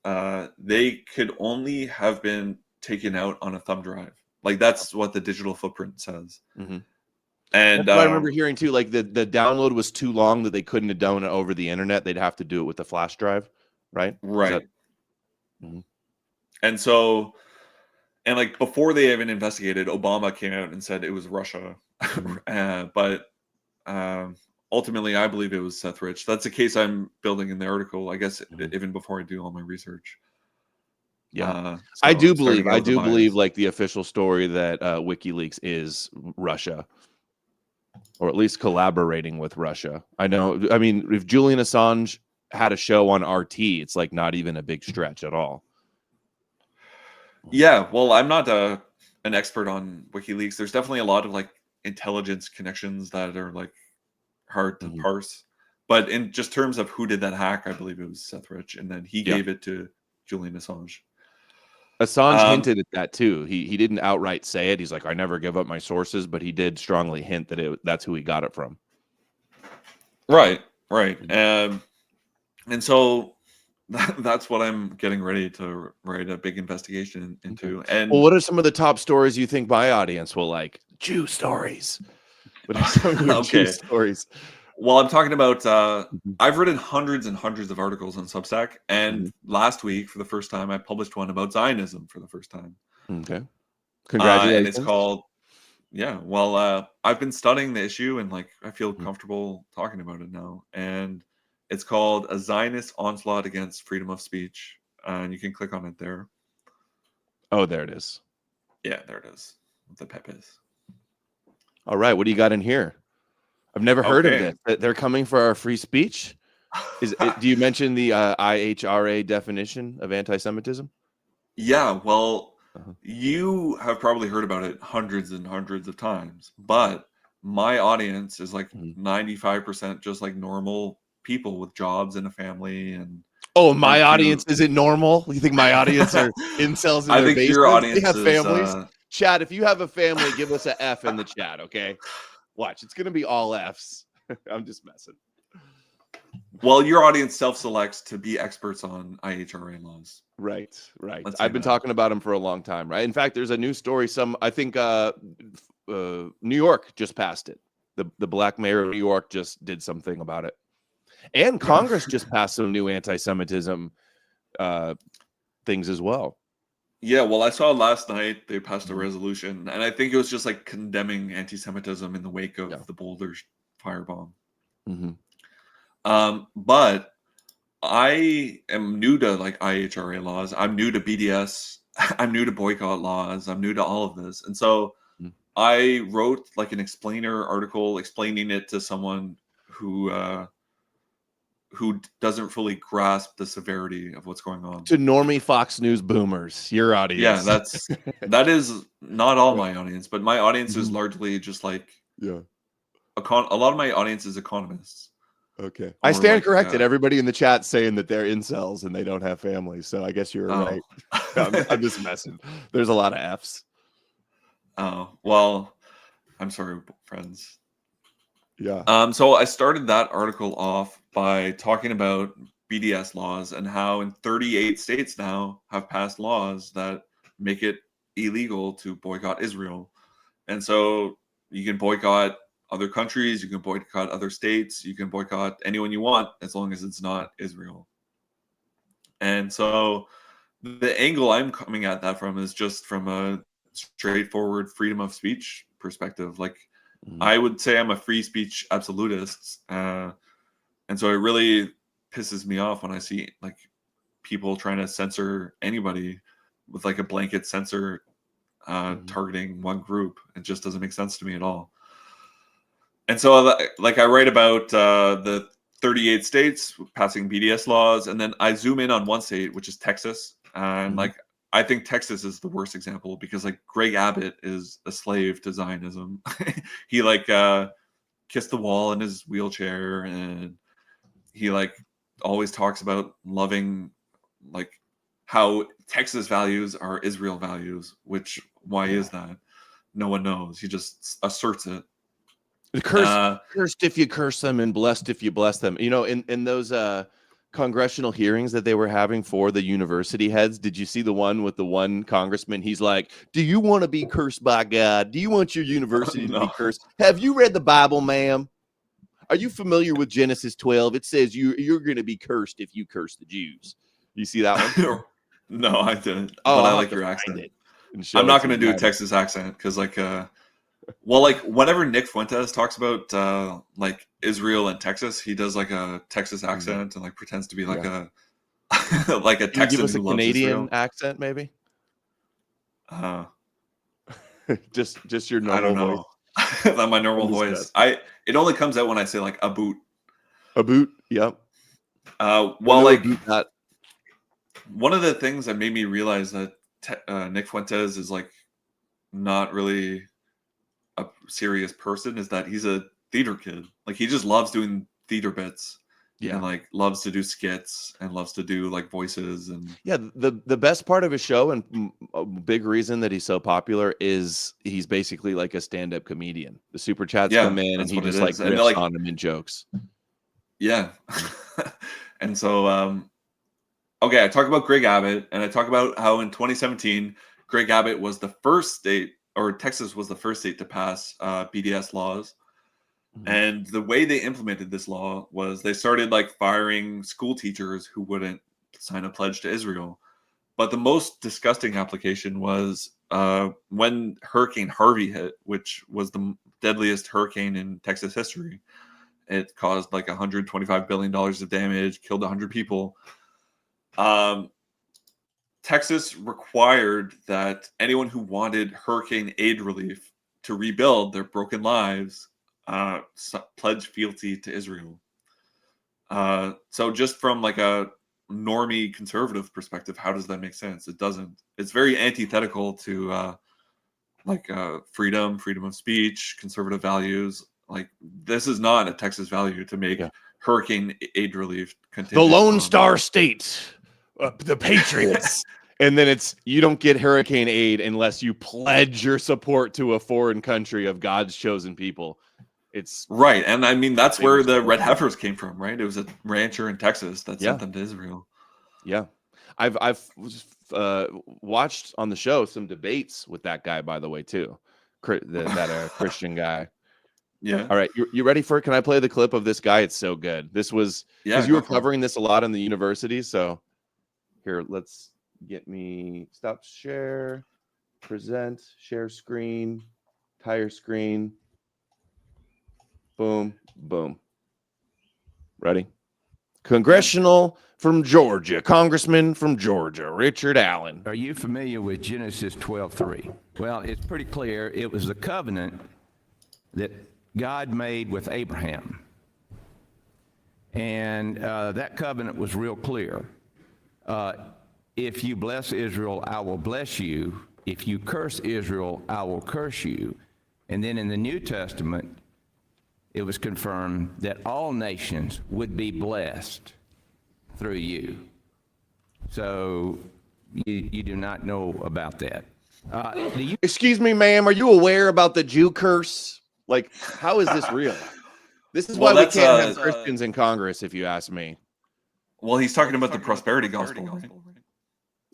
they could only have been taken out on a thumb drive. Like, that's what the digital footprint says. Mm-hmm. And That's what I remember hearing too. Like the download was too long that they couldn't have done it over the internet. They'd have to do it with a flash drive, right? Is that? right. Mhm. And so, and like before they even investigated, Obama came out and said it was Russia. Mhm. But um, ultimately, I believe it was Seth Rich. That's the case I'm building in the article, I guess, Mhm. even before I do all my research. Yeah, So I'm starting out I with the do believe bias. like the official story that WikiLeaks is Russia, or at least collaborating with Russia. I know. I mean, if Julian Assange had a show on RT, it's like not even a big stretch at all. Yeah, well, I'm not an expert on WikiLeaks. There's definitely a lot of like intelligence connections that are like hard to Mhm. parse. But in just terms of who did that hack, I believe it was Seth Rich, and then he Yeah. gave it to Julian Assange. Assange Um, hinted at that too. He didn't outright say it. He's like, I never give up my sources, but he did strongly hint that that's who he got it from. right, right. Mhm. And so that's what I'm getting ready to write a big investigation Okay. into. Well, And what are some of the top stories you think my audience will like? Jew stories. What are some of your Jew okay, stories? well, I'm talking about. Mhm. I've written hundreds and hundreds of articles on Substack, and Mhm. last week, for the first time, I published one about Zionism for the first time. Okay. And it's Congratulations. called, yeah. Well, I've been studying the issue, and like I feel Mhm. comfortable talking about it now. And it's called "A Zionist Onslaught Against Freedom of Speech," and you can click on it there. Oh, there it is. Yeah, there it is. The Pepes. All right. What do you got in here? I've never heard of Okay. this. They're coming for our free speech. Do you mention the IHRA definition of anti-Semitism? Yeah, well, Uh-huh. you have probably heard about it hundreds and hundreds of times, but my audience is like Mhm. 95% just like normal people with jobs and a family and Oh, my aren't audience too. isn't normal. You think my audience are incels in I their think your basements? They audience have is families. Chat, if you have a family, give us a F in the chat, okay? Watch, it's gonna be all Fs. I'm just messing. well, your audience self-selects to be experts on IHRA laws. Right, right. Let's say I've been that. talking about them for a long time, right? In fact, there's a new story. I think New York just passed it. The black mayor of New York just did something about it. And Congress just passed some new anti-Semitism uh, things as well. Yeah, well, I saw last night they passed a Mhm. resolution, and I think it was just like condemning anti-Semitism in the wake Yeah. of the Boulder firebomb. Hmm. But I am new to like IHRA laws. I'm new to BDS. I'm new to boycott laws. I'm new to all of this. And so I wrote like an explainer article explaining it to someone who doesn't fully grasp the severity of what's going on. To normie Fox News boomers, your Yeah, audience. that is not all Yeah. my audience, but my audience is Mhm. largely just like Yeah. a lot of my audience is economists. Okay. I Or stand like, corrected. Everybody in the chat saying that they're incels and they don't have families. So I guess you're right. I'm just messing. There's a lot of Fs. Oh, well, I'm sorry, friends. Yeah. So I started that article off by talking about BDS laws and how in 38 states now have passed laws that make it illegal to boycott Israel. And so you can boycott other countries, you can boycott other states, you can boycott anyone you want as long as it's not Israel. And so the angle I'm coming at that from is just from a straightforward freedom of speech perspective. Like, I would say I'm a free speech absolutist. And so it really pisses me off when I see like people trying to censor anybody with like a blanket censor targeting one group. It just doesn't make sense to me at all. And so like I write about the 38 states passing BDS laws, and then I zoom in on one state, which is Texas. And like, I think Texas is the worst example because like Greg Abbott is a slave to Zionism. He like kissed the wall in his wheelchair, and he like always talks about loving like how Texas values are Israel values, which why is that? No one knows. He just asserts it. Cursed if you curse them and blessed if you bless them. You know, in those congressional hearings that they were having for the university heads, did you see the one with the one congressman? He's like, do you want to be cursed by God? Do you want your university to be cursed? Have you read the Bible, ma'am? Are you familiar with Genesis 12? It says you're going to be cursed if you curse the Jews. You see that one? No, I didn't. Oh, but I I'll like have to your find accent. it and show I'm it not to going to you. do a Texas accent because like well, like whenever Nick Fuentes talks about like Israel and Texas, he does like a Texas accent and like pretends to be like a like a Can you give Texan us a who loves Canadian Israel. accent, maybe? Just your I don't normal voice. know. My normal voice. It only comes out when I say like a boot. A boot. Yep. Well, like one of the things that made me realize that Nick Fuentes is like not really a serious person is that he's a theater kid. Like he just loves doing theater bits. Yeah. And like loves to do skits and loves to do like voices and the best part of his show and a big reason that he's so popular is he's basically like a stand-up comedian. The super chats come in and he just like riffs on them in jokes. Yeah. And so okay, I talk about Greg Abbott and I talk about how in 2017 Greg Abbott was the first state, or Texas was the first state to pass BDS laws. And the way they implemented this law was they started like firing school teachers who wouldn't sign a pledge to Israel. But the most disgusting application was when Hurricane Harvey hit, which was the deadliest hurricane in Texas history. It caused like $125 billion of damage, killed 100 people. Texas required that anyone who wanted hurricane aid relief to rebuild their broken lives pledge fealty to Israel. So just from like a normie conservative perspective, how does that make sense? It doesn't. It's very antithetical to freedom of speech, conservative values. Like this is not a Texas value to make hurricane aid relief contingent. The Lone Star State, the Patriots. And then it's you don't get hurricane aid unless you pledge your support to a foreign country of God's chosen people. It's right. And I mean, that's where the red heifers came from, right? It was a rancher in Texas that sent them to Israel. Yeah. I've watched on the show some debates with that guy, by the way, too. That Christian guy. Yeah. All right. You ready for it? Can I play the clip of this guy? It's so good. This was because you were covering this a lot in the university. So here, let's get me stop share, present, share screen, entire screen. Boom, boom. Ready? Congressional from Georgia, Congressman from Georgia, Richard Allen. Are you familiar with Genesis 12:3? Well, it's pretty clear. It was the covenant that God made with Abraham. And that covenant was real clear. If you bless Israel, I will bless you. If you curse Israel, I will curse you. And then in the New Testament, it was confirmed that all nations would be blessed through you. So you do not know about that. Excuse me, ma'am, are you aware about the Jew curse? Like, how is this real? This is why we can't have Christians in Congress, if you ask me. Well, he's talking about the prosperity gospel, right?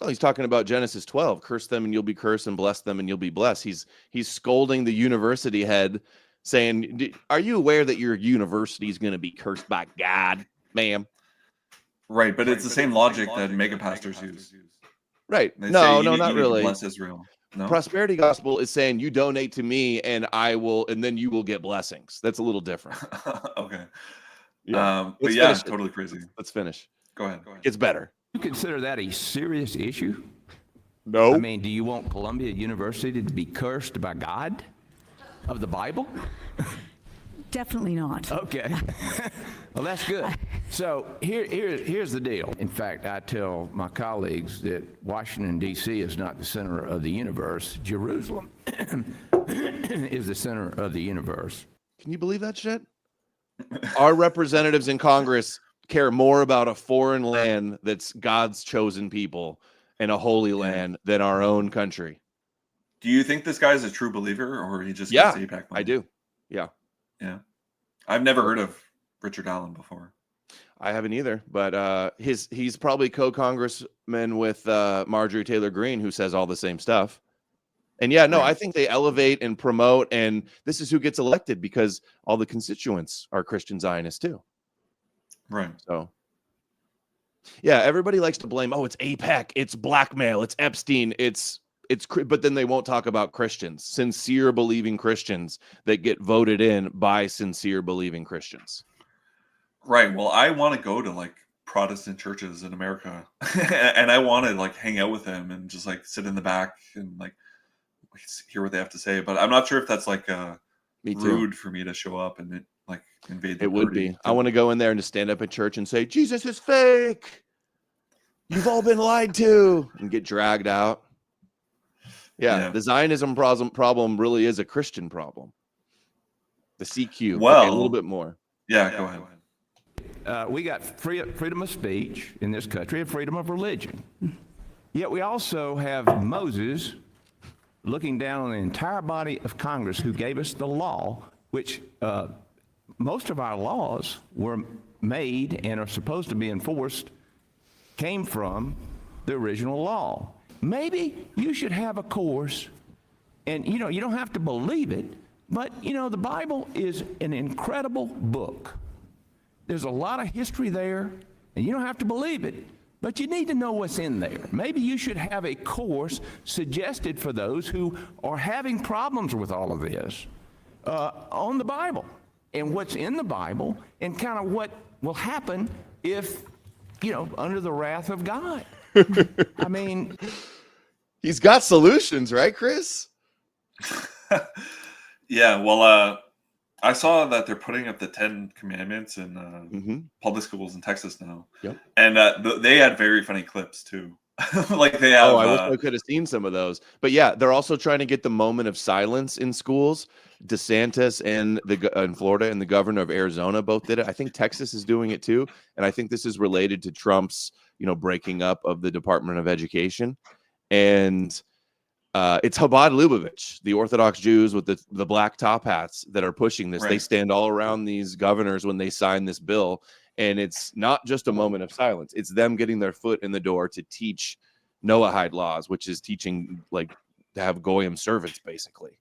No, he's talking about Genesis 12. Curse them and you'll be cursed, and bless them and you'll be blessed. He's scolding the university head, saying, are you aware that your university is going to be cursed by God, ma'am? Right, but it's the same logic that mega pastors use. Right. They No, say no, you not need to really. bless Israel. No? Prosperity gospel is saying you donate to me and I will, and then you will get blessings. That's a little different. Okay. Yeah. But yeah, totally crazy. Let's finish. Go ahead. It's better. You consider that a serious issue? No. I mean, do you want Columbia University to be cursed by God of the Bible? Definitely not. Okay. Well, that's good. So here's the deal. In fact, I tell my colleagues that Washington, D.C. is not the center of the universe. Jerusalem is the center of the universe. Can you believe that shit? Our representatives in Congress care more about a foreign land that's God's chosen people and a holy land than our own country. Do you think this guy is a true believer, or he just Yeah, gets APAC money? I do. Yeah. Yeah. I've never heard of Richard Allen before. I haven't either, but he's probably co-congressman with Marjorie Taylor Greene, who says all the same stuff. And yeah, no, Right. I think they elevate and promote, and this is who gets elected because all the constituents are Christian Zionists too. Right. So yeah, everybody likes to blame, oh, it's APEC, it's blackmail, it's Epstein, but then they won't talk about Christians, sincere believing Christians that get voted in by sincere believing Christians. Right. Well, I want to go to like Protestant churches in America and I want to like hang out with them and just like sit in the back and like hear what they have to say. But I'm not sure if that's like rude for me to show up and like invade the It would be. I want to go in there and just stand up at church and say, Jesus is fake. You've all been lied to, and get dragged out. Yeah. The Zionism problem really is a Christian problem. The CQ. Well, okay, a little bit more. Yeah, go ahead. We got freedom of speech in this country and freedom of religion. Yet we also have Moses looking down on the entire body of Congress who gave us the law, which most of our laws were made and are supposed to be enforced, came from the original law. Maybe you should have a course, and you don't have to believe it, but the Bible is an incredible book. There's a lot of history there, and you don't have to believe it, but you need to know what's in there. Maybe you should have a course suggested for those who are having problems with all of this on the Bible and what's in the Bible and kind of what will happen if, under the wrath of God. I mean, he's got solutions, right, Chris? Yeah, well, I saw that they're putting up the 10 Commandments in public schools in Texas now. Yep. And they had very funny clips too. Like they have. Oh, I wish I could have seen some of those. But yeah, they're also trying to get the moment of silence in schools. DeSantis and in Florida and the governor of Arizona both did it. I think Texas is doing it too. And I think this is related to Trump's, breaking up of the Department of Education. And it's Chabad Lubavitch, the Orthodox Jews with the black top hats that are pushing this. Right. They stand all around these governors when they sign this bill. And it's not just a moment of silence. It's them getting their foot in the door to teach Noahide laws, which is teaching like to have Goyim servants, basically.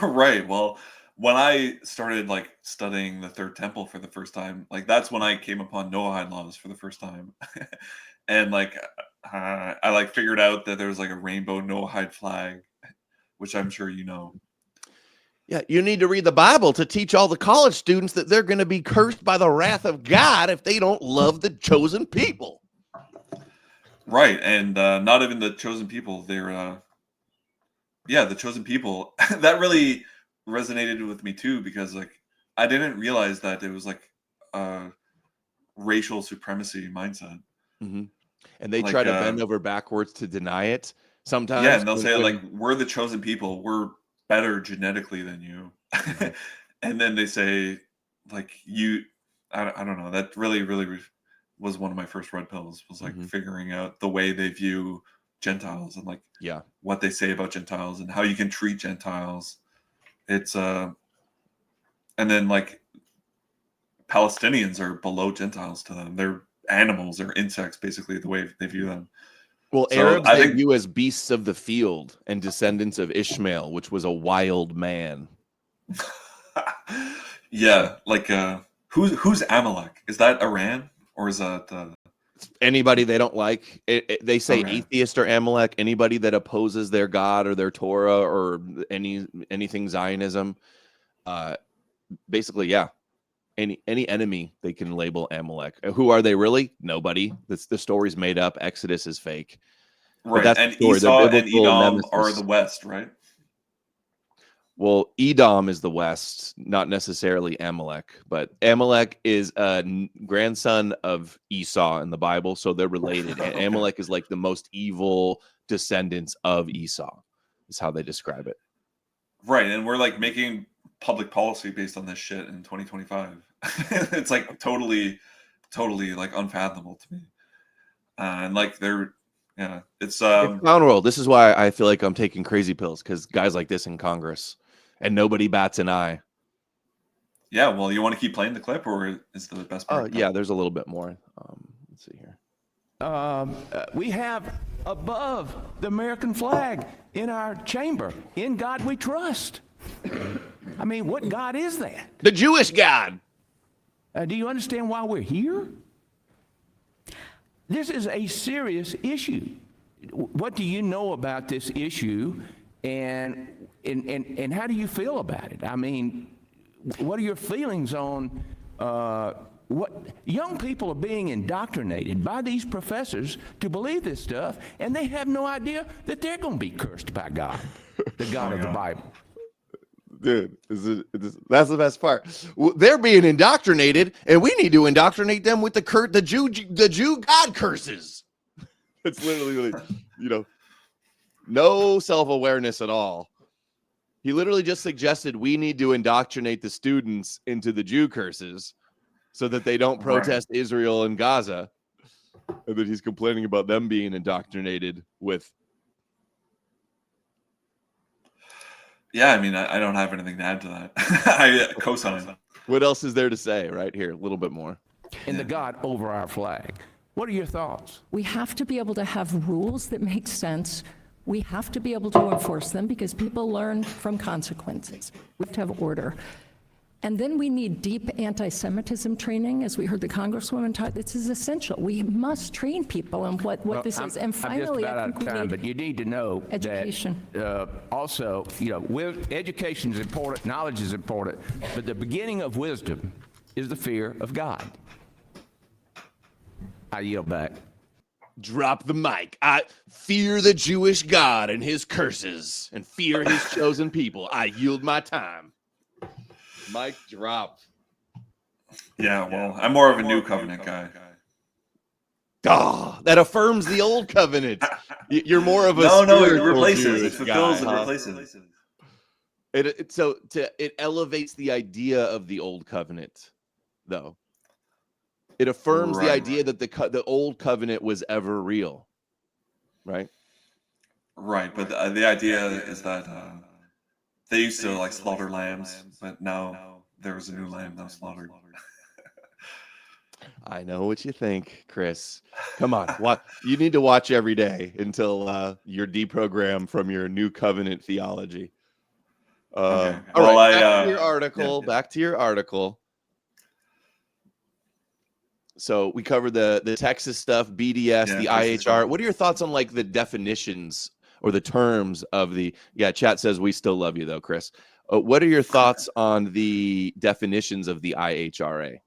Right. Well, when I started like studying the Third Temple for the first time, like that's when I came upon Noahide laws for the first time. And like I like figured out that there was like a rainbow Noahide flag, which I'm sure you know. Yeah, you need to read the Bible to teach all the college students that they're going to be cursed by the wrath of God if they don't love the chosen people. Right, and not even the chosen people. They're, the chosen people. That really resonated with me too, because like I didn't realize that it was like a racial supremacy mindset. Mm-hmm. And they try to bend over backwards to deny it sometimes. Yeah, and they'll say like, we're the chosen people. We're better genetically than you. and then they say like I don't know, that really was one of my first red pills, was like figuring out the way they view Gentiles and like what they say about Gentiles and how you can treat Gentiles. It's and then like Palestinians are below Gentiles to them. They're animals or insects, basically, the way they view them. Well, So Arabs I they think view as beasts of the field and descendants of Ishmael, which was a wild man. yeah, like who's Amalek? Is that Iran or is that Anybody they don't like? They say Okay. atheist or Amalek. Anybody that opposes their God or their Torah or anything Zionism. Basically, yeah. Any enemy they can label Amalek. Who are they really? Nobody. The story's made up. Exodus is fake. But right? that's And the story. Their Esau and biblical Edom are nemesis. the West, right? Well, Edom is the West, not necessarily Amalek, but Amalek is a grandson of Esau in the Bible, so they're related. And Okay. Amalek is like the most evil descendants of Esau, is how they describe it. Right, and we're like making public policy based on this shit in 2025. It's like totally like unfathomable to me. And like it's It's clown world. This is why I feel like I'm taking crazy pills, because guys like this in Congress, and nobody bats an eye. yeah. Well, you want to keep playing the clip, or is the best part? Yeah, there's a little bit more. Let's see here. We have above the American flag in our chamber, "In God We Trust." I mean, what God is that? The Jewish God. Do you understand why we're here? This is a serious issue. What do you know about this issue, and how do you feel about it? I mean, what are your feelings on what young people are being indoctrinated by these professors to believe this stuff, and they have no idea that they're going to be cursed by God, the God of the Bible. Dude, that's the best part. They're being indoctrinated, and we need to indoctrinate them with the Jew God curses. It's literally, no self-awareness at all. He literally just suggested we need to indoctrinate the students into the Jew curses so that they don't protest Israel and Gaza, and that he's complaining about them being indoctrinated with. Yeah, I mean, I don't have anything to add to that. I co-sign. What else is there to say? Right here, a little bit more. And the God over our flag. What are your thoughts? We have to be able to have rules that make sense. We have to be able to enforce them because people learn from consequences. We have to have order. And then we need deep anti-Semitism training, as we heard the Congresswoman talk. This is essential. We must train people on what this is. And finally, I'm just about I out think of time, we but need you need to know education. that also, education is important, knowledge is important, but the beginning of wisdom is the fear of God. I yield back. Drop the mic. I fear the Jewish God and his curses, and fear his chosen people. I yield my time. Mic drop. Yeah, well, I'm more of a new covenant guy. That affirms the old covenant. You're more of a no, it spiritual replaces, Jewish it fulfills guy, and huh? replaces. It elevates the idea of the old covenant, though. It affirms the idea that the old covenant was ever real, right? Right, but the idea is that they used to like slaughter lambs, but now there was a new lamb that was slaughtered. I know what you think, Chris. Come on, you need to watch every day until you're deprogrammed from your new covenant theology. Okay. All Well, right, back to your article. yeah. Back to your article. So we covered the Texas stuff, BDS, the Texas IHR. stuff. What are your thoughts on like the definitions or the terms of the? Yeah, chat says we still love you though, Chris. What are your thoughts on the definitions of the IHRA?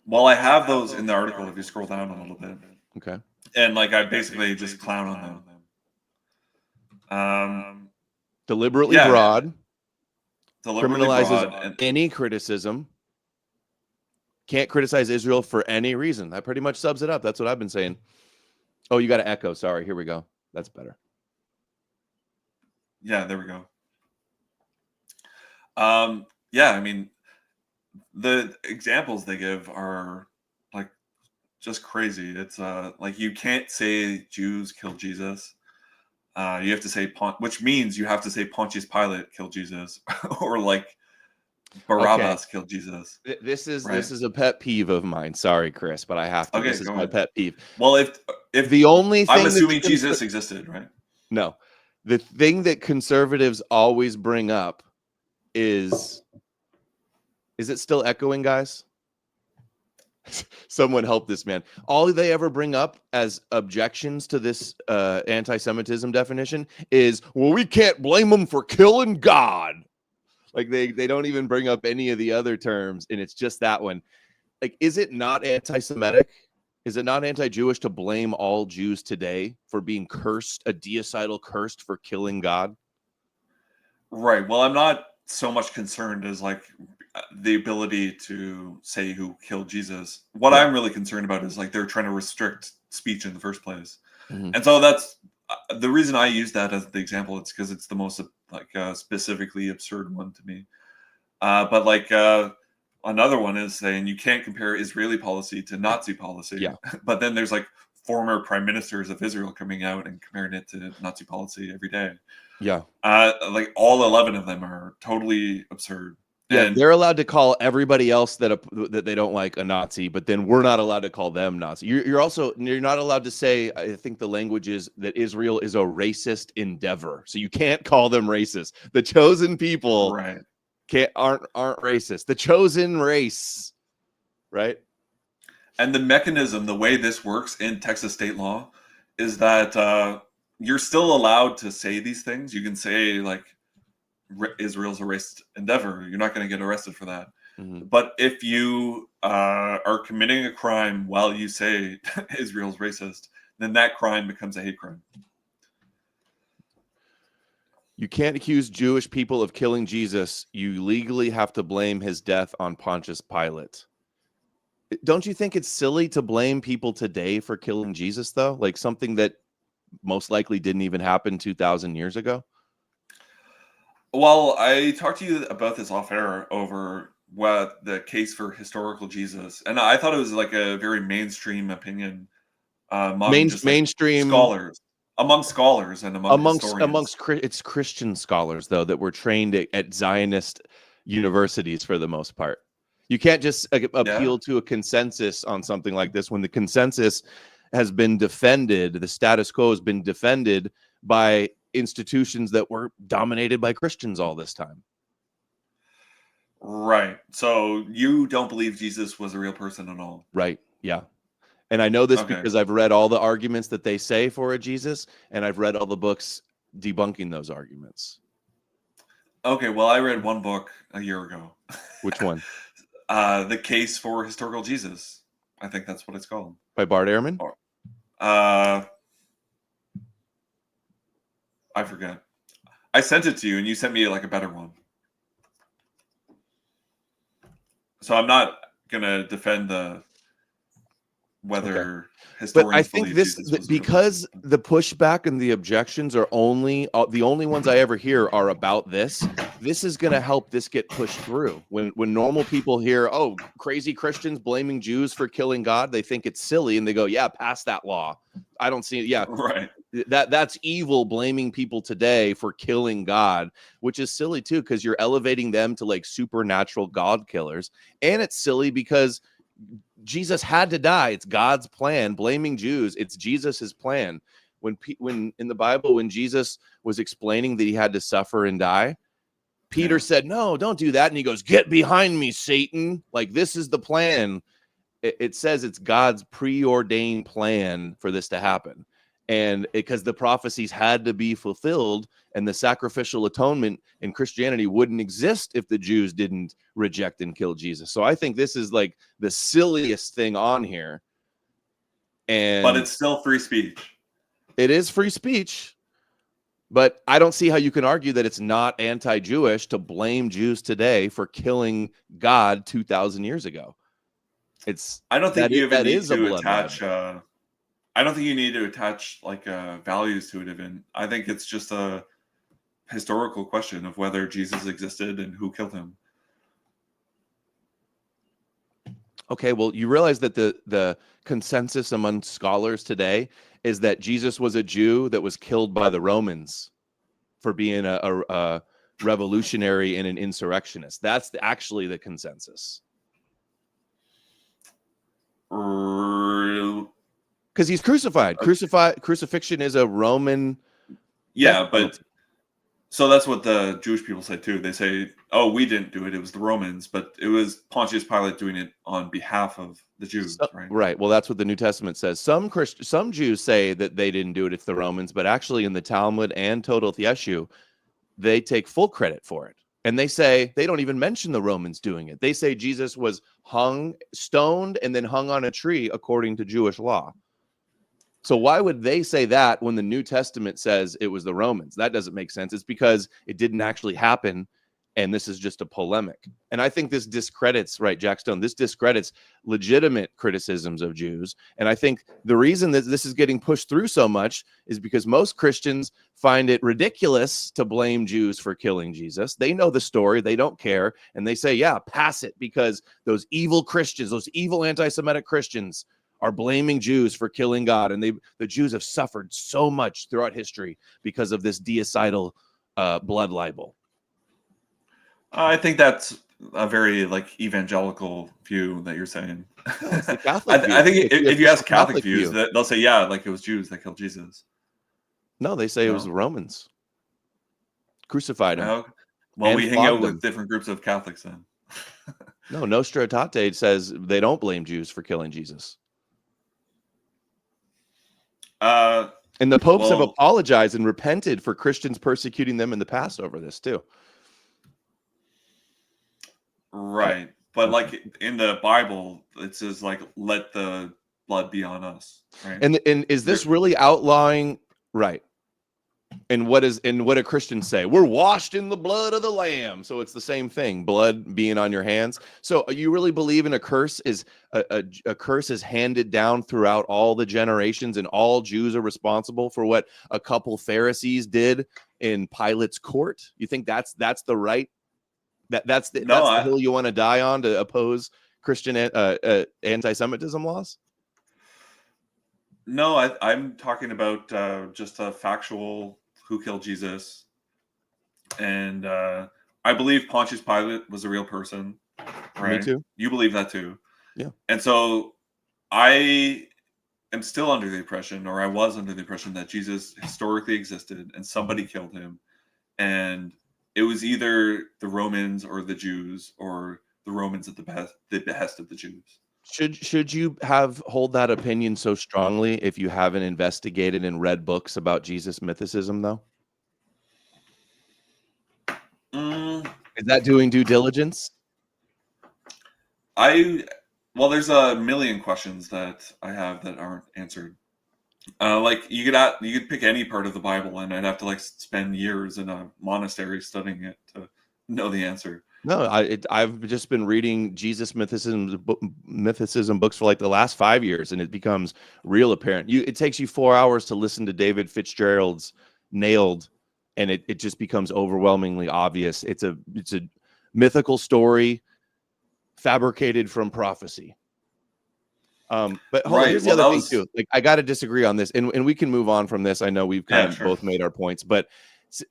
Well, I have those in the article if you scroll down a little bit. Okay. And like I basically just clown on them. Deliberately broad. Deliberately Criminalizes broad. any criticism. Can't criticize Israel for any reason. That pretty much sums it up. That's what I've been saying. Oh, you got to echo. Sorry. Here we go. That's better. Yeah, there we go. Yeah, I mean, the examples they give are like just crazy. It's like you can't say Jews killed Jesus. You have to say which means you have to say Pontius Pilate killed Jesus, or like Barabbas killed Jesus. This right? is a pet peeve of mine. Sorry, Chris, but I have to. Okay, This is go my ahead. pet peeve. Well, if The only thing I'm that assuming Jesus existed, right? No. The thing that conservatives always bring up is it still echoing, guys? Someone help this man. All they ever bring up as objections to this anti-Semitism definition is, well, we can't blame them for killing God. Like they don't even bring up any of the other terms, and it's just that one. Like, is it not anti-Semitic? Is it not anti-Jewish to blame all Jews today for being cursed, a deicidal cursed for killing God? Right. Well, I'm not so much concerned as like the ability to say who killed Jesus. What Yeah. I'm really concerned about is like they're trying to restrict speech in the first place. Mhm. And so that's the reason I use that as the example. It's because it's the most like specifically absurd one to me. But like another one is saying you can't compare Israeli policy to Nazi policy. Yeah. But then there's like former prime ministers of Israel coming out and comparing it to Nazi policy every day. Yeah. Like all 11 of them are totally absurd. Yeah, And they're allowed to call everybody else that they don't like a Nazi, but then we're not allowed to call them Nazi. You're not allowed to say, I think the language is that Israel is a racist endeavor. So you can't call them racist. The chosen people right. aren't racist. The chosen race, right? And the mechanism, the way this works in Texas state law is that you're still allowed to say these things. You can say like Israel's a racist endeavor. You're not going to get arrested for that. Mm-hmm. But if you are committing a crime while you say Israel's racist, then that crime becomes a hate crime. You can't accuse Jewish people of killing Jesus. You legally have to blame his death on Pontius Pilate. Don't you think it's silly to blame people today for killing Jesus, though? Like something that most likely didn't even happen 2,000 years ago? Well, I talked to you about this off air over what the case for historical Jesus, and I thought it was like a very mainstream opinion among just like mainstream scholars, among scholars and among historians. it's Christian scholars though that were trained at Zionist universities for the most part. You can't just appeal to a consensus on something like this when the consensus has been defended, the status quo has been defended by institutions that were dominated by Christians all this time. Right. So you don't believe Jesus was a real person at all? Right. Yeah. And I know this because I've read all the arguments that they say for a Jesus, and I've read all the books debunking those arguments. Okay. Well, I read one book a year ago. Which one? The Case for Historical Jesus. I think that's what it's called. By Bart Ehrman? I forget. I sent it to you, and you sent me like a better one. So I'm not gonna defend whether historians. But I think because the pushback and the objections are the only ones I ever hear are about this. This is going to help this get pushed through. When normal people hear, oh, crazy Christians blaming Jews for killing God, they think it's silly and they go, yeah, pass that law. I don't see it. Yeah, right. That's evil, blaming people today for killing God, which is silly too, because you're elevating them to like supernatural God killers. And it's silly because Jesus had to die. It's God's plan. Blaming Jews, it's Jesus's plan. When in the Bible, when Jesus was explaining that he had to suffer and die, Peter said, no, don't do that. And he goes, get behind me, Satan. Like, this is the plan. It says it's God's preordained plan for this to happen. And because the prophecies had to be fulfilled, and the sacrificial atonement in Christianity wouldn't exist if the Jews didn't reject and kill Jesus. So I think this is like the silliest thing on here. But it's still free speech. It is free speech. But I don't see how you can argue that it's not anti-Jewish to blame Jews today for killing God 2,000 years ago. I don't think you even need to attach. I don't think you need to attach like values to it. Even I think it's just a historical question of whether Jesus existed and who killed him. Okay, well, you realize that the consensus among scholars today is that Jesus was a Jew that was killed by the Romans for being a revolutionary and an insurrectionist. That's actually the consensus. Because he's crucified. Crucifixion is a Roman. Yeah, death but penalty. so that's what the Jewish people say too. They say, "Oh, we didn't do it; it was the Romans." But it was Pontius Pilate doing it on behalf of the Jews, right? Right. Well, that's what the New Testament says. Some Jews say that they didn't do it; it's the Romans. But actually, in the Talmud and Total Yeshu, they take full credit for it. And they say they don't even mention the Romans doing it. They say Jesus was hung, stoned, and then hung on a tree according to Jewish law. So why would they say that when the New Testament says it was the Romans? That doesn't make sense. It's because it didn't actually happen, and this is just a polemic. And I think this discredits, right, Jack Stone, this discredits legitimate criticisms of Jews. And I think the reason that this is getting pushed through so much is because most Christians find it ridiculous to blame Jews for killing Jesus. They know the story, they don't care, and they say, yeah, pass it, because those evil Christians, those evil anti-Semitic Christians are blaming Jews for killing God. And the Jews have suffered so much throughout history because of this deicidal blood libel. I think that's a very evangelical view that you're saying. No, it's the Catholic view. I think if you ask Catholic views, views, they'll say, yeah, like it was Jews that killed Jesus. No, they say it was the Romans. Crucified him. Well, we hang out them. with different groups of Catholics then. No, Nostra Aetate says they don't blame Jews for killing Jesus. And the popes have apologized and repented for Christians persecuting them in the past over this too. Right. But in the Bible, it says let the blood be on us. Right. And is this really outlawing, right? And what do Christians say? We're washed in the blood of the Lamb. So it's the same thing, blood being on your hands. So you really believe in a curse is a curse is handed down throughout all the generations, and all Jews are responsible for what a couple Pharisees did in Pilate's court? You think that's the right? That's the hill you want to die on to oppose Christian anti-Semitism laws? No, I'm talking about just a factual who killed Jesus. And I believe Pontius Pilate was a real person. Right? Me too. You believe that too. Yeah. And so I am still under the impression, or I was under the impression, that Jesus historically existed and somebody killed him. And it was either the Romans or the Jews, or the Romans at the behest of the Jews. Should you hold that opinion so strongly if you haven't investigated and read books about Jesus mythicism, though? Is that doing due diligence? There's a million questions that I have that aren't answered. You could pick any part of the Bible, and I'd have to spend years in a monastery studying it to know the answer. No, I've just been reading Jesus mythicism books for the last 5 years, and it becomes real apparent. It takes you 4 hours to listen to David Fitzgerald's Nailed, and it just becomes overwhelmingly obvious. It's a mythical story fabricated from prophecy. But hold on, here's the other thing too. I got to disagree on this, and we can move on from this. I know we've kind of both made our points, but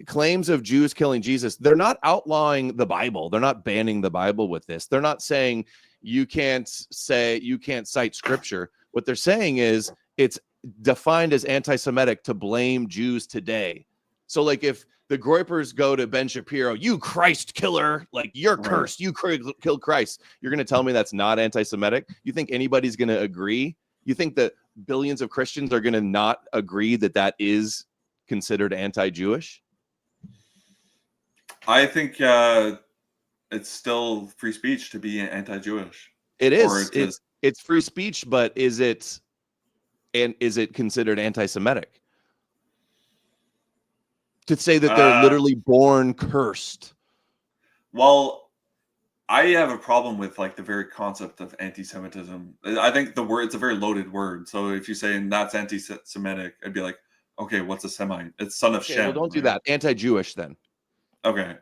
claims of Jews killing Jesus, they're not outlawing the Bible. They're not banning the Bible with this. They're not saying you can't cite scripture. What they're saying is it's defined as anti-Semitic to blame Jews today. So if the Groypers go to Ben Shapiro, you Christ killer, you're cursed, you killed Christ, you're going to tell me that's not anti-Semitic? You think anybody's going to agree? You think that billions of Christians are going to not agree that is considered anti-Jewish? I think it's still free speech to be anti-Jewish. It is. It's free speech, but is it considered anti-Semitic? To say that they're literally born cursed. Well, I have a problem with the very concept of anti-Semitism. I think it's a very loaded word. So if you're saying that's anti-Semitic, I'd be like, okay, what's a Semite? It's son of Shem. Well, don't do that. Anti-Jewish then. Okay.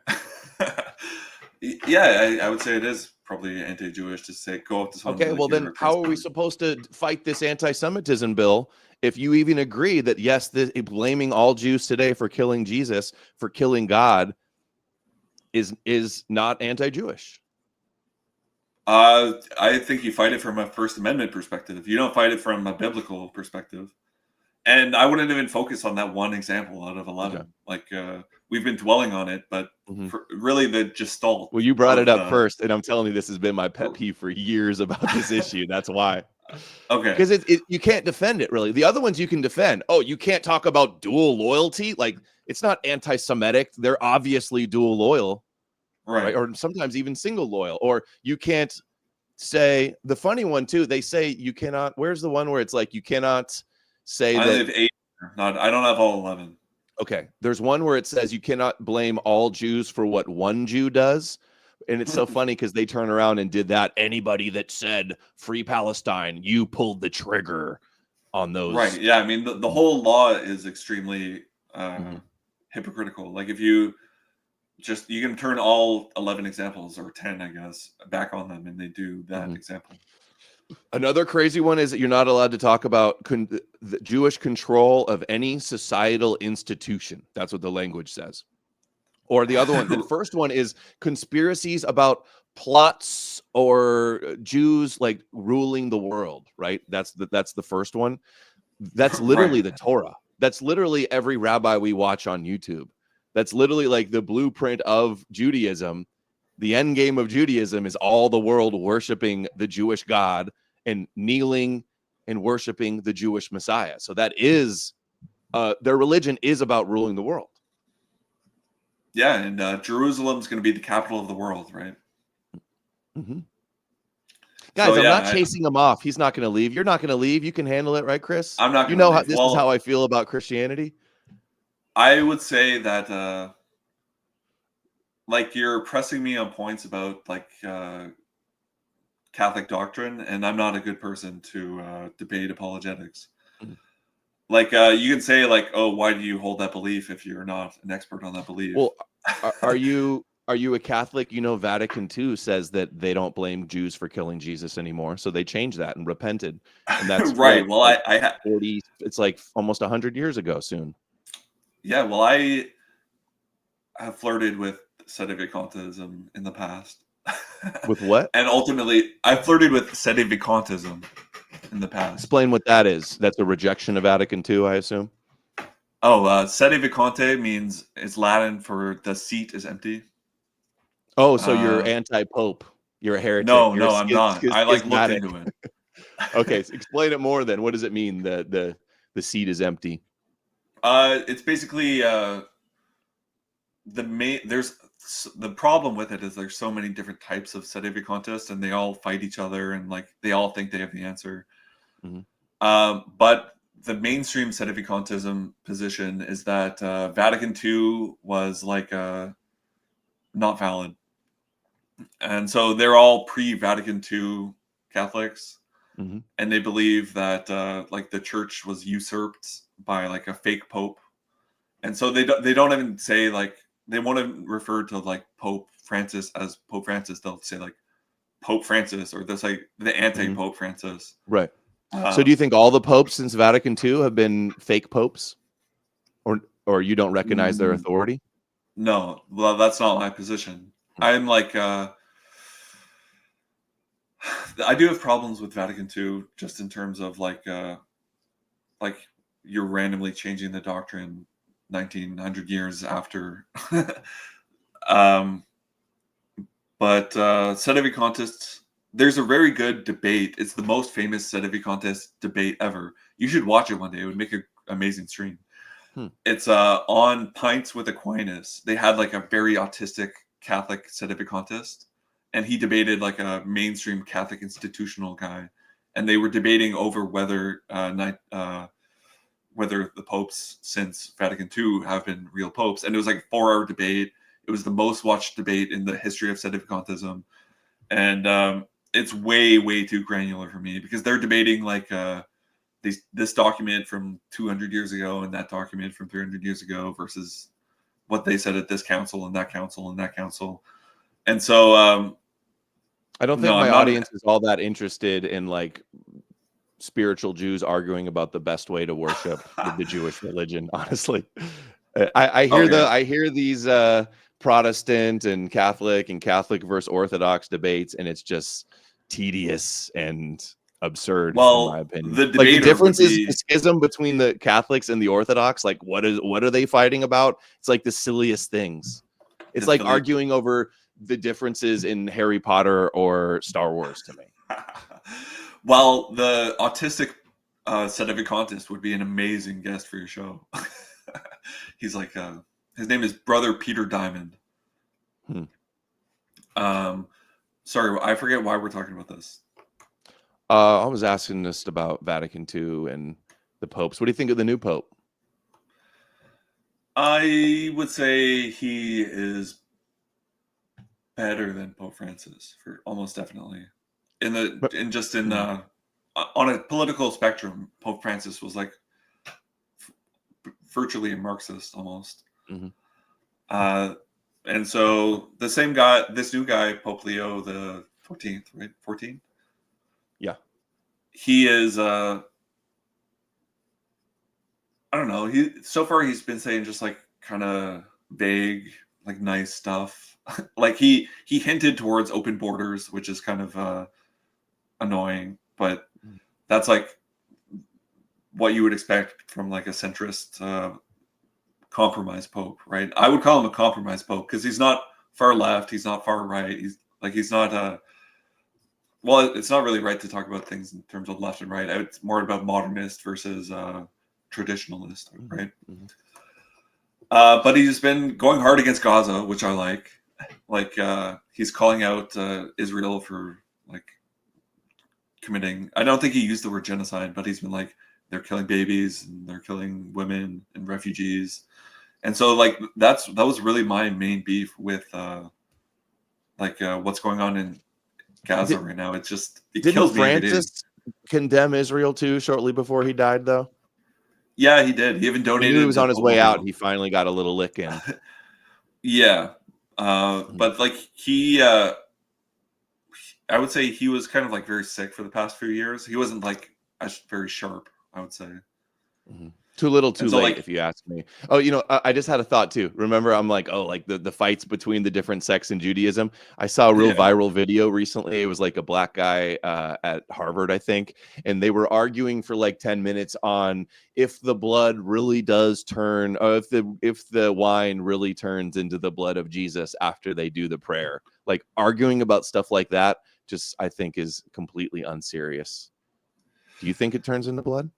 Yeah, I would say it is probably anti-Jewish to say go up to someone. Okay, and be well like, "You're then a how are we Christian." supposed to fight this anti-Semitism bill if you even agree that yes, blaming all Jews today for killing Jesus, for killing God, is not anti-Jewish? I think you fight it from a First Amendment perspective. You don't fight it from a biblical perspective. And I wouldn't even focus on that one example out of 11. Okay. Like we've been dwelling on it, but really the gestalt. Well, you brought it of up first, and I'm telling you, this has been my pet peeve for years about this issue. That's why. Okay. Because you can't defend it, really. The other ones you can defend. Oh, you can't talk about dual loyalty. Like, it's not anti-Semitic. They're obviously dual loyal, right? Or sometimes even single loyal. Or you can't say, the funny one too, they say you cannot, where's the one where it's like you cannot say I that live 8. I don't have all 11. Okay, there's one where it says you cannot blame all Jews for what one Jew does. And it's so funny because they turn around and did that. Anybody that said free Palestine, you pulled the trigger on those. Right. Yeah. I mean, the whole law is extremely hypocritical. Like if you can turn all 11 examples or 10, I guess, back on them and they do that example. Another crazy one is that you're not allowed to talk about the Jewish control of any societal institution. That's what the language says. Or the other one, the first one is conspiracies about plots or Jews like ruling the world, right? That's the first one. That's literally the Torah. That's literally every rabbi we watch on YouTube. That's literally like the blueprint of Judaism. The end game of Judaism is all the world worshiping the Jewish God and kneeling and worshiping the Jewish Messiah. So that is their religion is about ruling the world. Yeah, and Jerusalem's going to be the capital of the world, right? Guys, I'm not chasing him off. He's not going to leave. You're not going to leave. You can handle it, right, Chris? I'm not. You know how this is how I feel about Christianity. I would say that, like, you're pressing me on points about like Catholic doctrine, and I'm not a good person to debate apologetics. Like you can say like, oh, why do you hold that belief if you're not an expert on that belief? Well, are you a Catholic? You know, Vatican II says that they don't blame Jews for killing Jesus anymore, so they changed that and repented. And that's right. Well, like I 40. It's like almost 100 years ago soon. Yeah. Well, I have flirted with sedevacantism in the past. With what? And ultimately, I flirted with sedevacantism in the past. Explain what that is. That's a rejection of Vatican II, I assume. Oh, sede vacante means it's Latin for the seat is empty. Oh, so you're anti-pope. You're a heretic. No, you're I'm not. I like looked into it. Okay, so explain it more then. What does it mean the seat is empty? It's basically the problem with it is there's so many different types of sedevacantists and they all fight each other and like they all think they have the answer. But the mainstream sedevacantism position is that Vatican II was like not valid, and so they're all pre-Vatican II Catholics, and they believe that like the church was usurped by like a fake pope, and so they don't even say like they won't even refer to like Pope Francis as Pope Francis. They'll say like Pope Francis or this like the anti-Pope Francis. Right. So do you think all the popes since Vatican II have been fake popes, or you don't recognize their authority? No, well, that's not my position. I'm like, I do have problems with Vatican II, just in terms of like you're randomly changing the doctrine 1900 years after. But sedevacantists, there's a very good debate. It's the most famous sedevacantist debate ever. You should watch it one day. It would make an amazing stream. It's on Pints with Aquinas. They had like a very autistic Catholic sedevacantist, and he debated like a mainstream Catholic institutional guy, and they were debating over whether the popes since Vatican II have been real popes, and it was like a 4-hour debate. It was the most watched debate in the history of sedevacantism, and it's way too granular for me because they're debating like this document from 200 years ago and that document from 300 years ago versus what they said at this council and that council and that council. And so I don't think No, my I'm not. audience is all that interested in like spiritual Jews arguing about the best way to worship the Jewish religion. Honestly, I hear Okay. I hear these Protestant and Catholic versus Orthodox debates, and it's just tedious and absurd, in my Well, opinion. the Like the debater would difference is the be schism between the Catholics and the Orthodox. Like what are they fighting about? It's like the silliest things. It's the like silly- arguing over the differences in Harry Potter or Star Wars to me. Well, the autistic Sedevacantis would be an amazing guest for your show. He's like, his name is Brother Peter Diamond. Sorry, I forget why we're talking about this. I was asking just about Vatican II and the popes. What do you think of the new pope? I would say he is better than Pope Francis, for almost definitely. On a political spectrum, Pope Francis was like virtually a Marxist almost. And so the same guy, this new guy, Pope Leo the 14th, right? 14? Yeah. He is I don't know. So far he's been saying just like kind of vague, like nice stuff. Like he hinted towards open borders, which is kind of annoying, but that's like what you would expect from like a centrist compromise pope, right? I would call him a compromise pope because he's not far left, he's not far right. He's not well, it's not really right to talk about things in terms of left and right. It's more about modernist versus traditionalist, right? But he's been going hard against Gaza, which I like. Like he's calling out Israel for like committing. I don't think he used the word genocide, but he's been like they're killing babies and they're killing women and refugees, and so like that was really my main beef with what's going on in Gaza right now. It kills me every day. Francis condemn Israel too shortly before he died, though? Yeah, he did. He even I donated. knew he was on his way out. He He finally got a little lick in. yeah, but like I would say he was kind of like very sick for the past few years. He wasn't like very sharp, I would say. Too little, too late, like, if you ask me. Oh, I just had a thought too. Remember, I'm like, oh, like the fights between the different sects in Judaism. I saw a real viral video recently. It was like a black guy at Harvard, I think, and they were arguing for like 10 minutes on if the blood really does turn, or if the wine really turns into the blood of Jesus after they do the prayer. Like arguing about stuff like that, just I think is completely unserious. Do you think it turns into blood?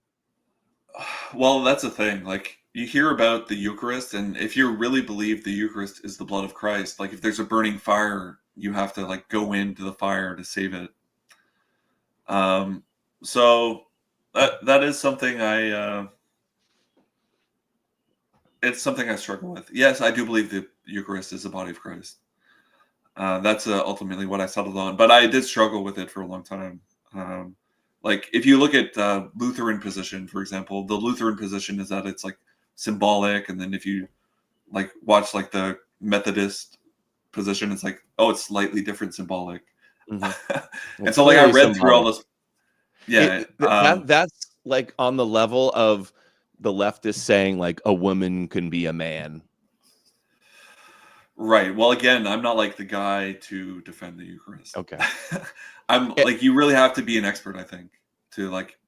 Well, that's the thing. Like you hear about the Eucharist, and if you really believe the Eucharist is the blood of Christ, like if there's a burning fire, you have to like go into the fire to save it. So that is something it's something I struggle with. Yes, I do believe the Eucharist is the body of Christ. That's ultimately what I settled on, but I did struggle with it for a long time. Like if you look at Lutheran position, for example, the Lutheran position is that it's like symbolic, and then if you like watch like the Methodist position, it's like, oh, it's slightly different symbolic. And so like I read through all this. Yeah, that's like on the level of the leftists saying like a woman can be a man. Right. Well, again, I'm not like the guy to defend the Eucharist. Okay. Like you really have to be an expert, I think, to like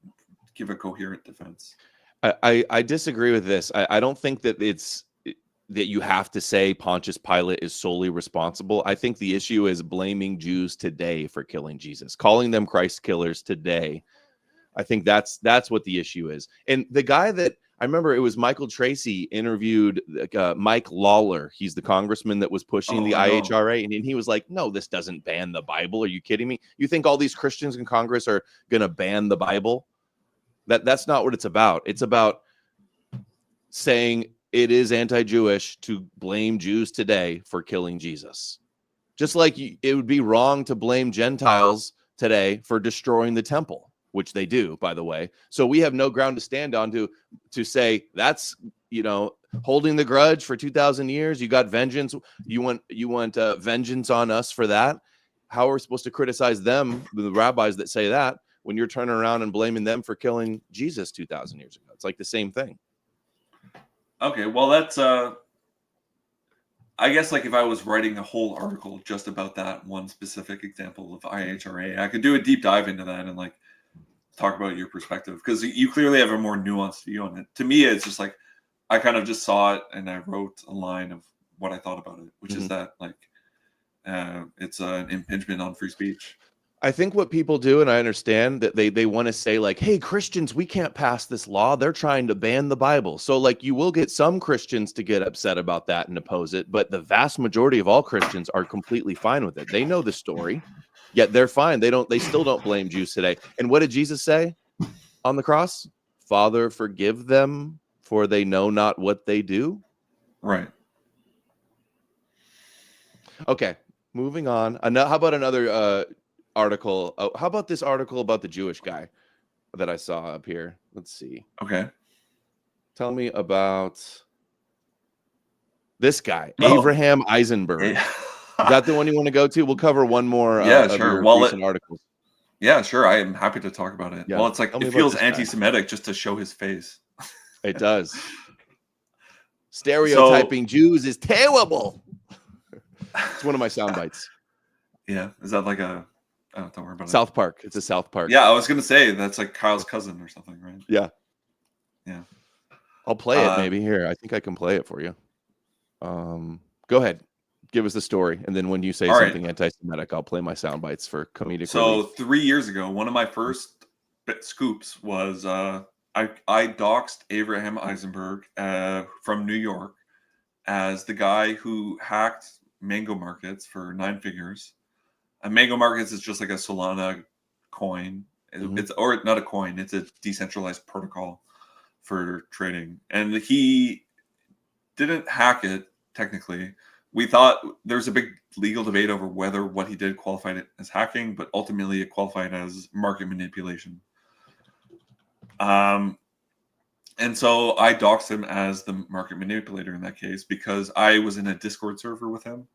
give a coherent defense. I disagree with this. I don't think that that you have to say Pontius Pilate is solely responsible. I think the issue is blaming Jews today for killing Jesus, calling them Christ killers today. I think that's what the issue is. And the guy that I remember, it was Michael Tracy interviewed Mike Lawler. He's the congressman that was pushing the IHRA. And he was like, no, this doesn't ban the Bible. Are you kidding me? You think all these Christians in Congress are going to ban the Bible? That's not what it's about. It's about saying it is anti-Jewish to blame Jews today for killing Jesus. Just like it would be wrong to blame Gentiles today for destroying the temple, which they do, by the way. So we have no ground to stand on to say that's, holding the grudge for 2,000 years. You got vengeance. You want vengeance on us for that. how are we supposed to criticize them, the rabbis that say that, when you're turning around and blaming them for killing Jesus 2,000 years ago? It's like the same thing. Okay, well, that's I guess like if I was writing a whole article just about that one specific example of IHRA, I could do a deep dive into that and like talk about your perspective, because you clearly have a more nuanced view on it. To me, it's just like I kind of just saw it and I wrote a line of what I thought about it, which is that like it's an impingement on free speech. I think what people do, and I understand that they want to say like, hey, Christians, we can't pass this law. They're trying to ban the Bible. So like you will get some Christians to get upset about that and oppose it. But the vast majority of all Christians are completely fine with it. They know the story, yet they're fine. They still don't blame Jews today. And what did Jesus say on the cross? Father, forgive them, for they know not what they do. Right. Okay, moving on. How about another article? Oh, how about this article about the Jewish guy that I saw up here? Let's see. Okay. Tell me about this guy, Oh. Abraham Eisenberg. Is that the one you want to go to? We'll cover one more Yeah, of sure. your Well, recent articles. Yeah, sure. I am happy to talk about it. Yeah. Well, it's like it feels anti-Semitic just to show his face. It does. Stereotyping Jews is terrible. It's one of my sound bites. Yeah. Is that like a... Oh, don't worry about it. South Park. It's a South Park. Yeah, I was going to say that's like Kyle's cousin or something, right? Yeah. Yeah. I'll play it maybe here. I think I can play it for you. Go ahead. Give us the story. And then when you say something anti-Semitic, I'll play my sound bites for comedic relief. 3 years ago, one of my first scoops was I doxed Abraham Eisenberg from New York as the guy who hacked Mango Markets for 9 figures. And Mango Markets is just like a Solana coin. It's or not a coin. It's a decentralized protocol for trading. And he didn't hack it technically. We thought there was a big legal debate over whether what he did qualified it as hacking, but ultimately it qualified as market manipulation. And so I doxed him as the market manipulator in that case because I was in a Discord server with him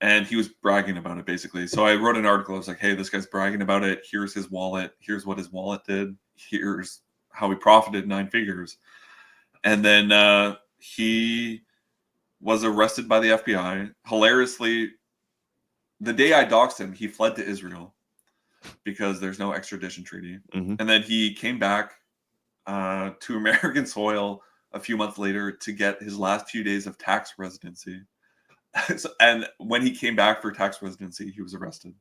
and he was bragging about it basically. So I wrote an article. I was like, hey, this guy's bragging about it. Here's his wallet. Here's what his wallet did. Here's how he profited 9 figures. And then he was arrested by the FBI. Hilariously, the day I doxed him, he fled to Israel because there's no extradition treaty. And then he came back to American soil a few months later to get his last few days of tax residency. And when he came back for tax residency, he was arrested,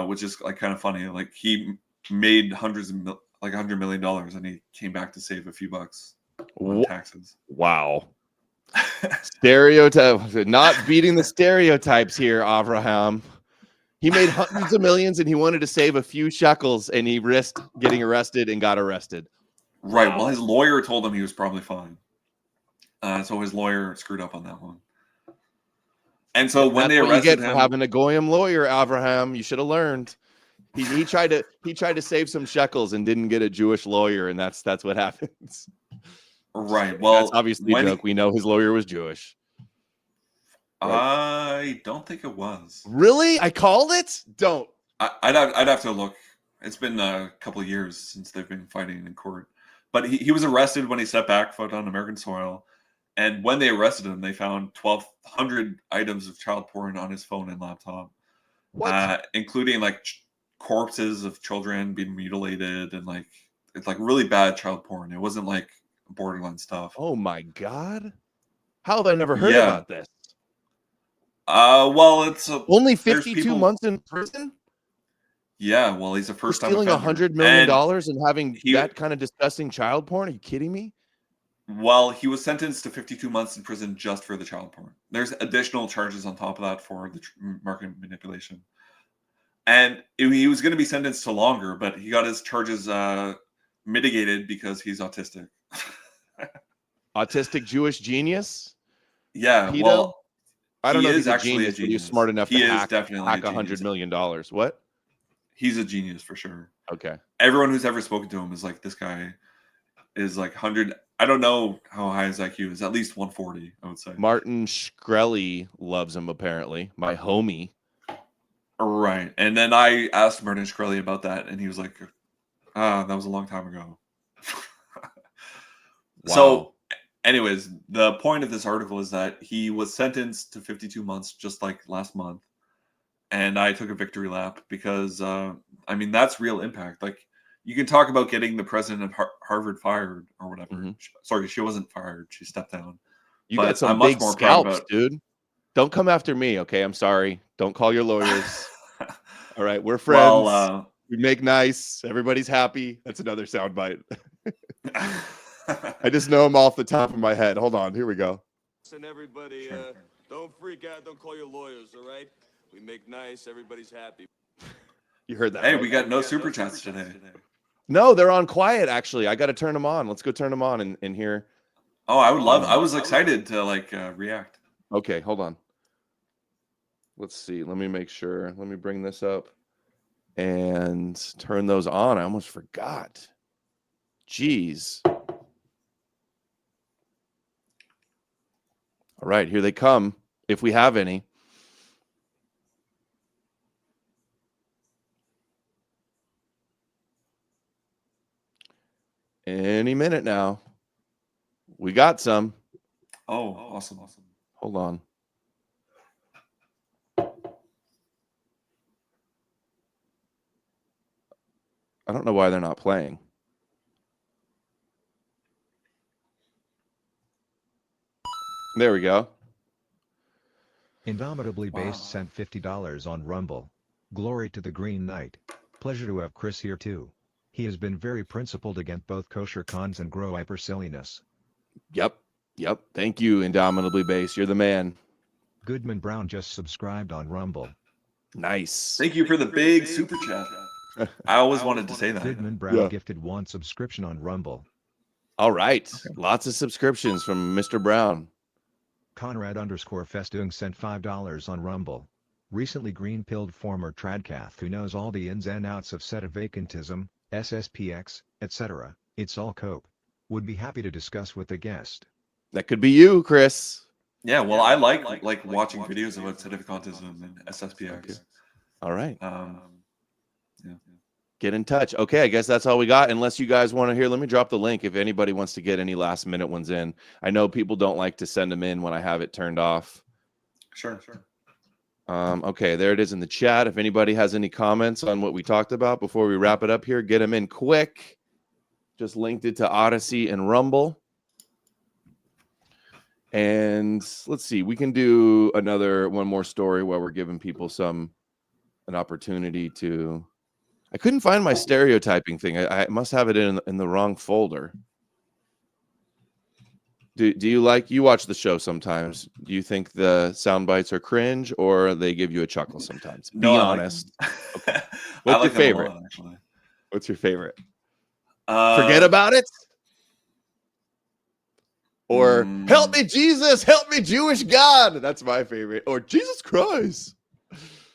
which is like kind of funny. Like he made $100 million and he came back to save a few bucks on taxes. Wow. Stereotype, not beating the stereotypes here, Abraham. He made hundreds of millions and he wanted to save a few shekels and he risked getting arrested and got arrested. Right. Well, his lawyer told him he was probably fine. So his lawyer screwed up on that one. And so when they arrested him, for having a goyim lawyer, Abraham, you should have learned. He tried to save some shekels and didn't get a Jewish lawyer, and that's what happens. Right. Well, that's obviously a joke. We know his lawyer was Jewish. Right? I don't think it was. Really? I called it? Don't. I'd have to look. It's been a couple of years since they've been fighting in court. But he was arrested when he stepped back foot on American soil. And when they arrested him, they found 1,200 items of child porn on his phone and laptop, including like corpses of children being mutilated and like it's like really bad child porn. It wasn't like borderline stuff. Oh my God. How have I never heard about this? Well, it's only 52 months in prison. Yeah, well, he's a first-time stealing $100 million and having that kind of disgusting child porn. Are you kidding me? Well, he was sentenced to 52 months in prison just for the child porn. There's additional charges on top of that for the market manipulation. And he was going to be sentenced to longer, but he got his charges mitigated because he's autistic. Autistic Jewish genius? Yeah, Pedo? well, I don't know if he's actually a genius, but he's smart enough to hack $100 million. What? He's a genius for sure. Okay. Everyone who's ever spoken to him is like, this guy is like 100. I don't know how high his IQ is. At least 140, I would say. Martin Shkreli loves him, apparently. My homie. Right. And then I asked Martin Shkreli about that, and he was like, that was a long time ago. Wow. So, anyways, the point of this article is that he was sentenced to 52 months just like last month. And I took a victory lap because, I mean, that's real impact. Like, you can talk about getting the president of Harvard fired or whatever. Mm-hmm. Sorry, she wasn't fired. She stepped down. You But got some I'm much big more proud scalps, about- dude. Don't come after me, okay? I'm sorry. Don't call your lawyers. All right, we're friends. Well, we make nice. Everybody's happy. That's another soundbite. I just know them off the top of my head. Hold on. Here we go. And everybody, don't freak out. Don't call your lawyers, all right? We make nice. Everybody's happy. You heard that? hey, right? we got no super chats today. No, they're on quiet, actually. I got to turn them on. Let's go turn them on in here. Oh, I would love. I was excited to react. Okay, hold on. Let's see. Let me make sure. Let me bring this up and turn those on. I almost forgot. Jeez. All right, here they come, if we have any. Any minute now. We got some. Oh, awesome. Hold on. I don't know why they're not playing. There we go. Indomitably Based sent $50 on Rumble. Glory to the Green Knight. Pleasure to have Chris here too. He has been very principled against both kosher cons and Groyper silliness. Yep. Thank you, Indomitably Based. You're the man. Goodman Brown just subscribed on Rumble. Nice. Thank you for the big super chat. I always wanted to say that. Goodman Brown gifted 1 subscription on Rumble. All right. Okay. Lots of subscriptions from Mr. Brown. Conrad_Festoong sent $5 on Rumble. Recently green-pilled former Tradcath who knows all the ins and outs of vacantism, SSPX, etc. It's all cope. Would be happy to discuss with the guest. That could be you, Chris. Yeah, well, I like watching videos about vacantism and SSPX. Okay. All right. Yeah. Get in touch. Okay, I guess that's all we got. Unless you guys want to hear, let me drop the link if anybody wants to get any last minute ones in. I know people don't like to send them in when I have it turned off. Sure. Okay, there it is in the chat. If anybody has any comments on what we talked about before we wrap it up here, get them in quick. Just linked it to Odysee and Rumble. And let's see, we can do one more story while we're giving people an opportunity to. I couldn't find my stereotyping thing. I must have it in the wrong folder. Do you watch the show sometimes? Do you think the sound bites are cringe or they give you a chuckle sometimes? Be honest. Okay. What's your favorite? Lot, actually. What's your favorite? Forget about it? Or help me, Jesus, help me, Jewish God. That's my favorite. Or Jesus Christ.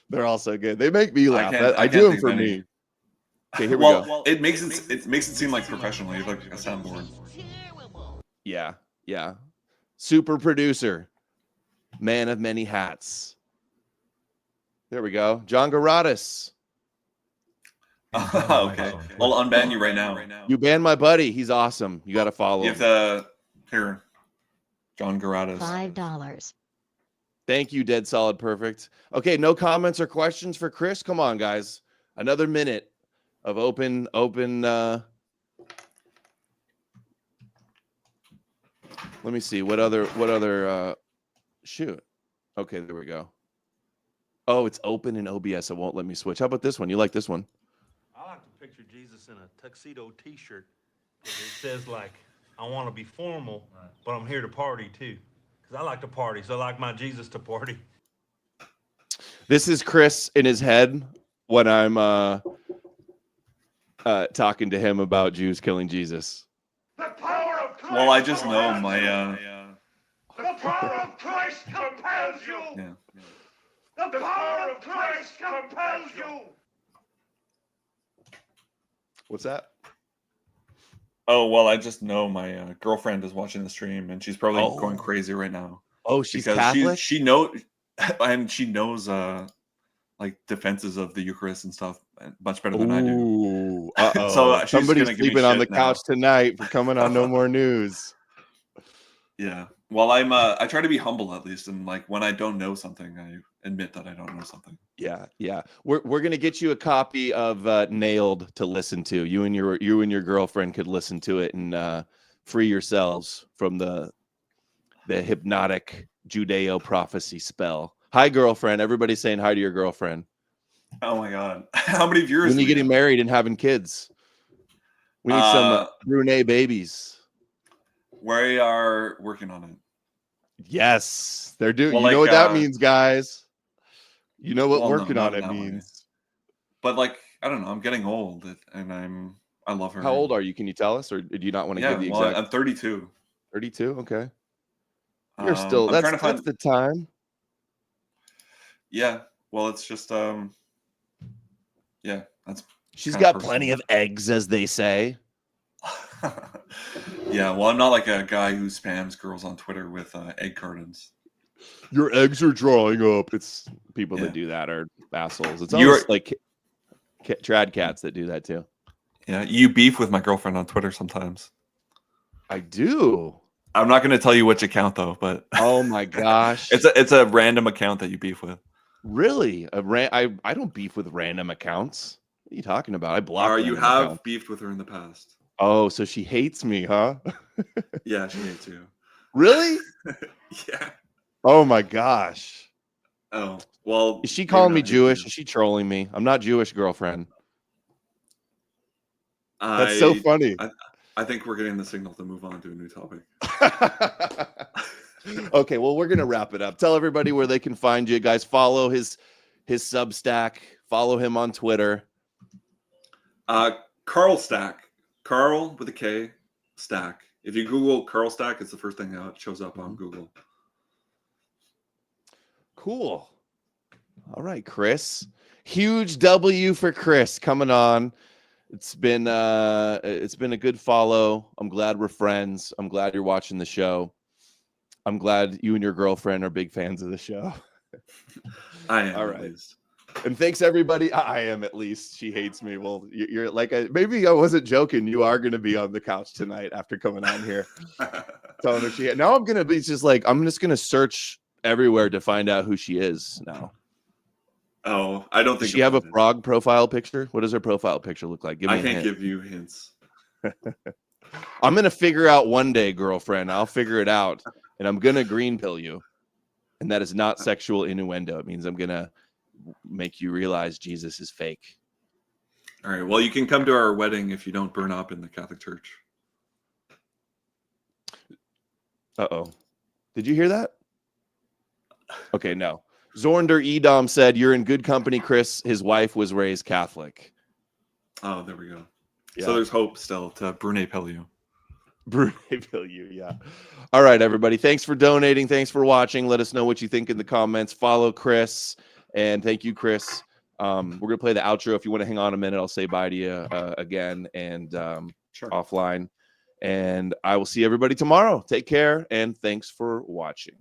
They're all so good. They make me laugh. I do them for me. Okay, here we go. Well, it makes it seem like professionally, like a soundboard. Yeah. Super producer, man of many hats. There we go. John Garatis. Okay. I'll unban you right now. You ban my buddy. He's awesome. You got to follow him. You have to here. John Garatis. $5. Thank you, Dead Solid Perfect. Okay, no comments or questions for Chris? Come on, guys. Another minute of open. Let me see. What other shoot. Okay, there we go. Oh, it's open in OBS. It won't let me switch. How about this one? You like this one? I like to picture Jesus in a tuxedo t-shirt. It says like, I want to be formal, but I'm here to party too. Because I like to party, so I like my Jesus to party. This is Chris in his head when I'm talking to him about Jews killing Jesus. The power of Christ. Well, I just know my The power of Christ compels you. Yeah. The power of Christ compels you. What's that? Oh, well, I just know my girlfriend is watching the stream, and she's probably going crazy right now. Oh, she's because Catholic? She knows, and she knows like defenses of the Eucharist and stuff much better than I do. Ooh, uh-oh. So she's Somebody's gonna give me sleeping on the shit now. couch tonight for coming on No More News. Yeah. Well, I try to be humble at least, and like when I don't know something, I admit that I don't know something. Yeah. We're gonna get you a copy of Nailed to listen to. You and your girlfriend could listen to it and free yourselves from the hypnotic Judeo prophecy spell. Hi, girlfriend. Everybody's saying hi to your girlfriend. Oh my god. How many viewers? When you getting married and having kids? We need some Brunet babies. We are working on it. Yes, they're doing. Well, you know like, what that means, guys. You know what well, no, working not on it that way. means. But like, I don't know. I'm getting old, and I love her. How old are you? Can you tell us, or do you not want to Yeah, give the well, exact? I'm 32. 32. Okay. You're still. I'm That's trying to find. the time. Yeah. Well, it's just yeah. That's. She's kinda got plenty of personal. eggs, as they say. Yeah. Well, I'm not like a guy who spams girls on Twitter with egg cartons. Your eggs are drying up. It's people Yeah. that do that are assholes. It's You're- almost like trad cats that do that too. Yeah. You beef with my girlfriend on Twitter sometimes. I do. I'm not going to tell you which account though, but Oh my gosh. it's a random account that you beef with. Really? I don't beef with random accounts. What are you talking about? I block. You random have accounts. beefed with her in the past. Oh, so she hates me, huh? Yeah, she hates you. Really? Yeah. Oh my gosh. Oh, well. Is she maybe calling me not hate Jewish? you. Is she trolling me? I'm not Jewish, girlfriend. That's so funny. I think we're getting the signal to move on to a new topic. Okay, well, we're gonna wrap it up. Tell everybody where they can find you guys. Follow his Substack. Follow him on Twitter. Carl Stack. Carl with a K. Stack. If you Google Carl Stack, it's the first thing that shows up on Google. Cool. All right, Chris. Huge W for Chris coming on. It's been a good follow. I'm glad we're friends. I'm glad you're watching the show. I'm glad you and your girlfriend are big fans of the show. I am. All At right. least. And thanks everybody. I am at least. She hates me. Well, you're like maybe I wasn't joking. You are going to be on the couch tonight after coming on here. Telling her now I'm going to be just like I'm just going to search everywhere to find out who she is now. Oh, I don't think. Does she have a frog profile picture? What does her profile picture look like? Give me I can't give you hints. I'm going to figure out one day, girlfriend. I'll figure it out. And I'm going to green pill you. And that is not sexual innuendo. It means I'm going to make you realize Jesus is fake. All right. Well, you can come to our wedding if you don't burn up in the Catholic Church. Uh-oh. Did you hear that? Okay, no. Zornder Edom said, "You're in good company, Chris. His wife was raised Catholic." Oh, there we go. Yeah. So there's hope still to Brunet pill you. Brunet pill you, yeah. All right, everybody. Thanks for donating. Thanks for watching. Let us know what you think in the comments. Follow Chris. And thank you, Chris. We're going to play the outro. If you want to hang on a minute, I'll say bye to you again and Sure. offline. And I will see everybody tomorrow. Take care, and thanks for watching.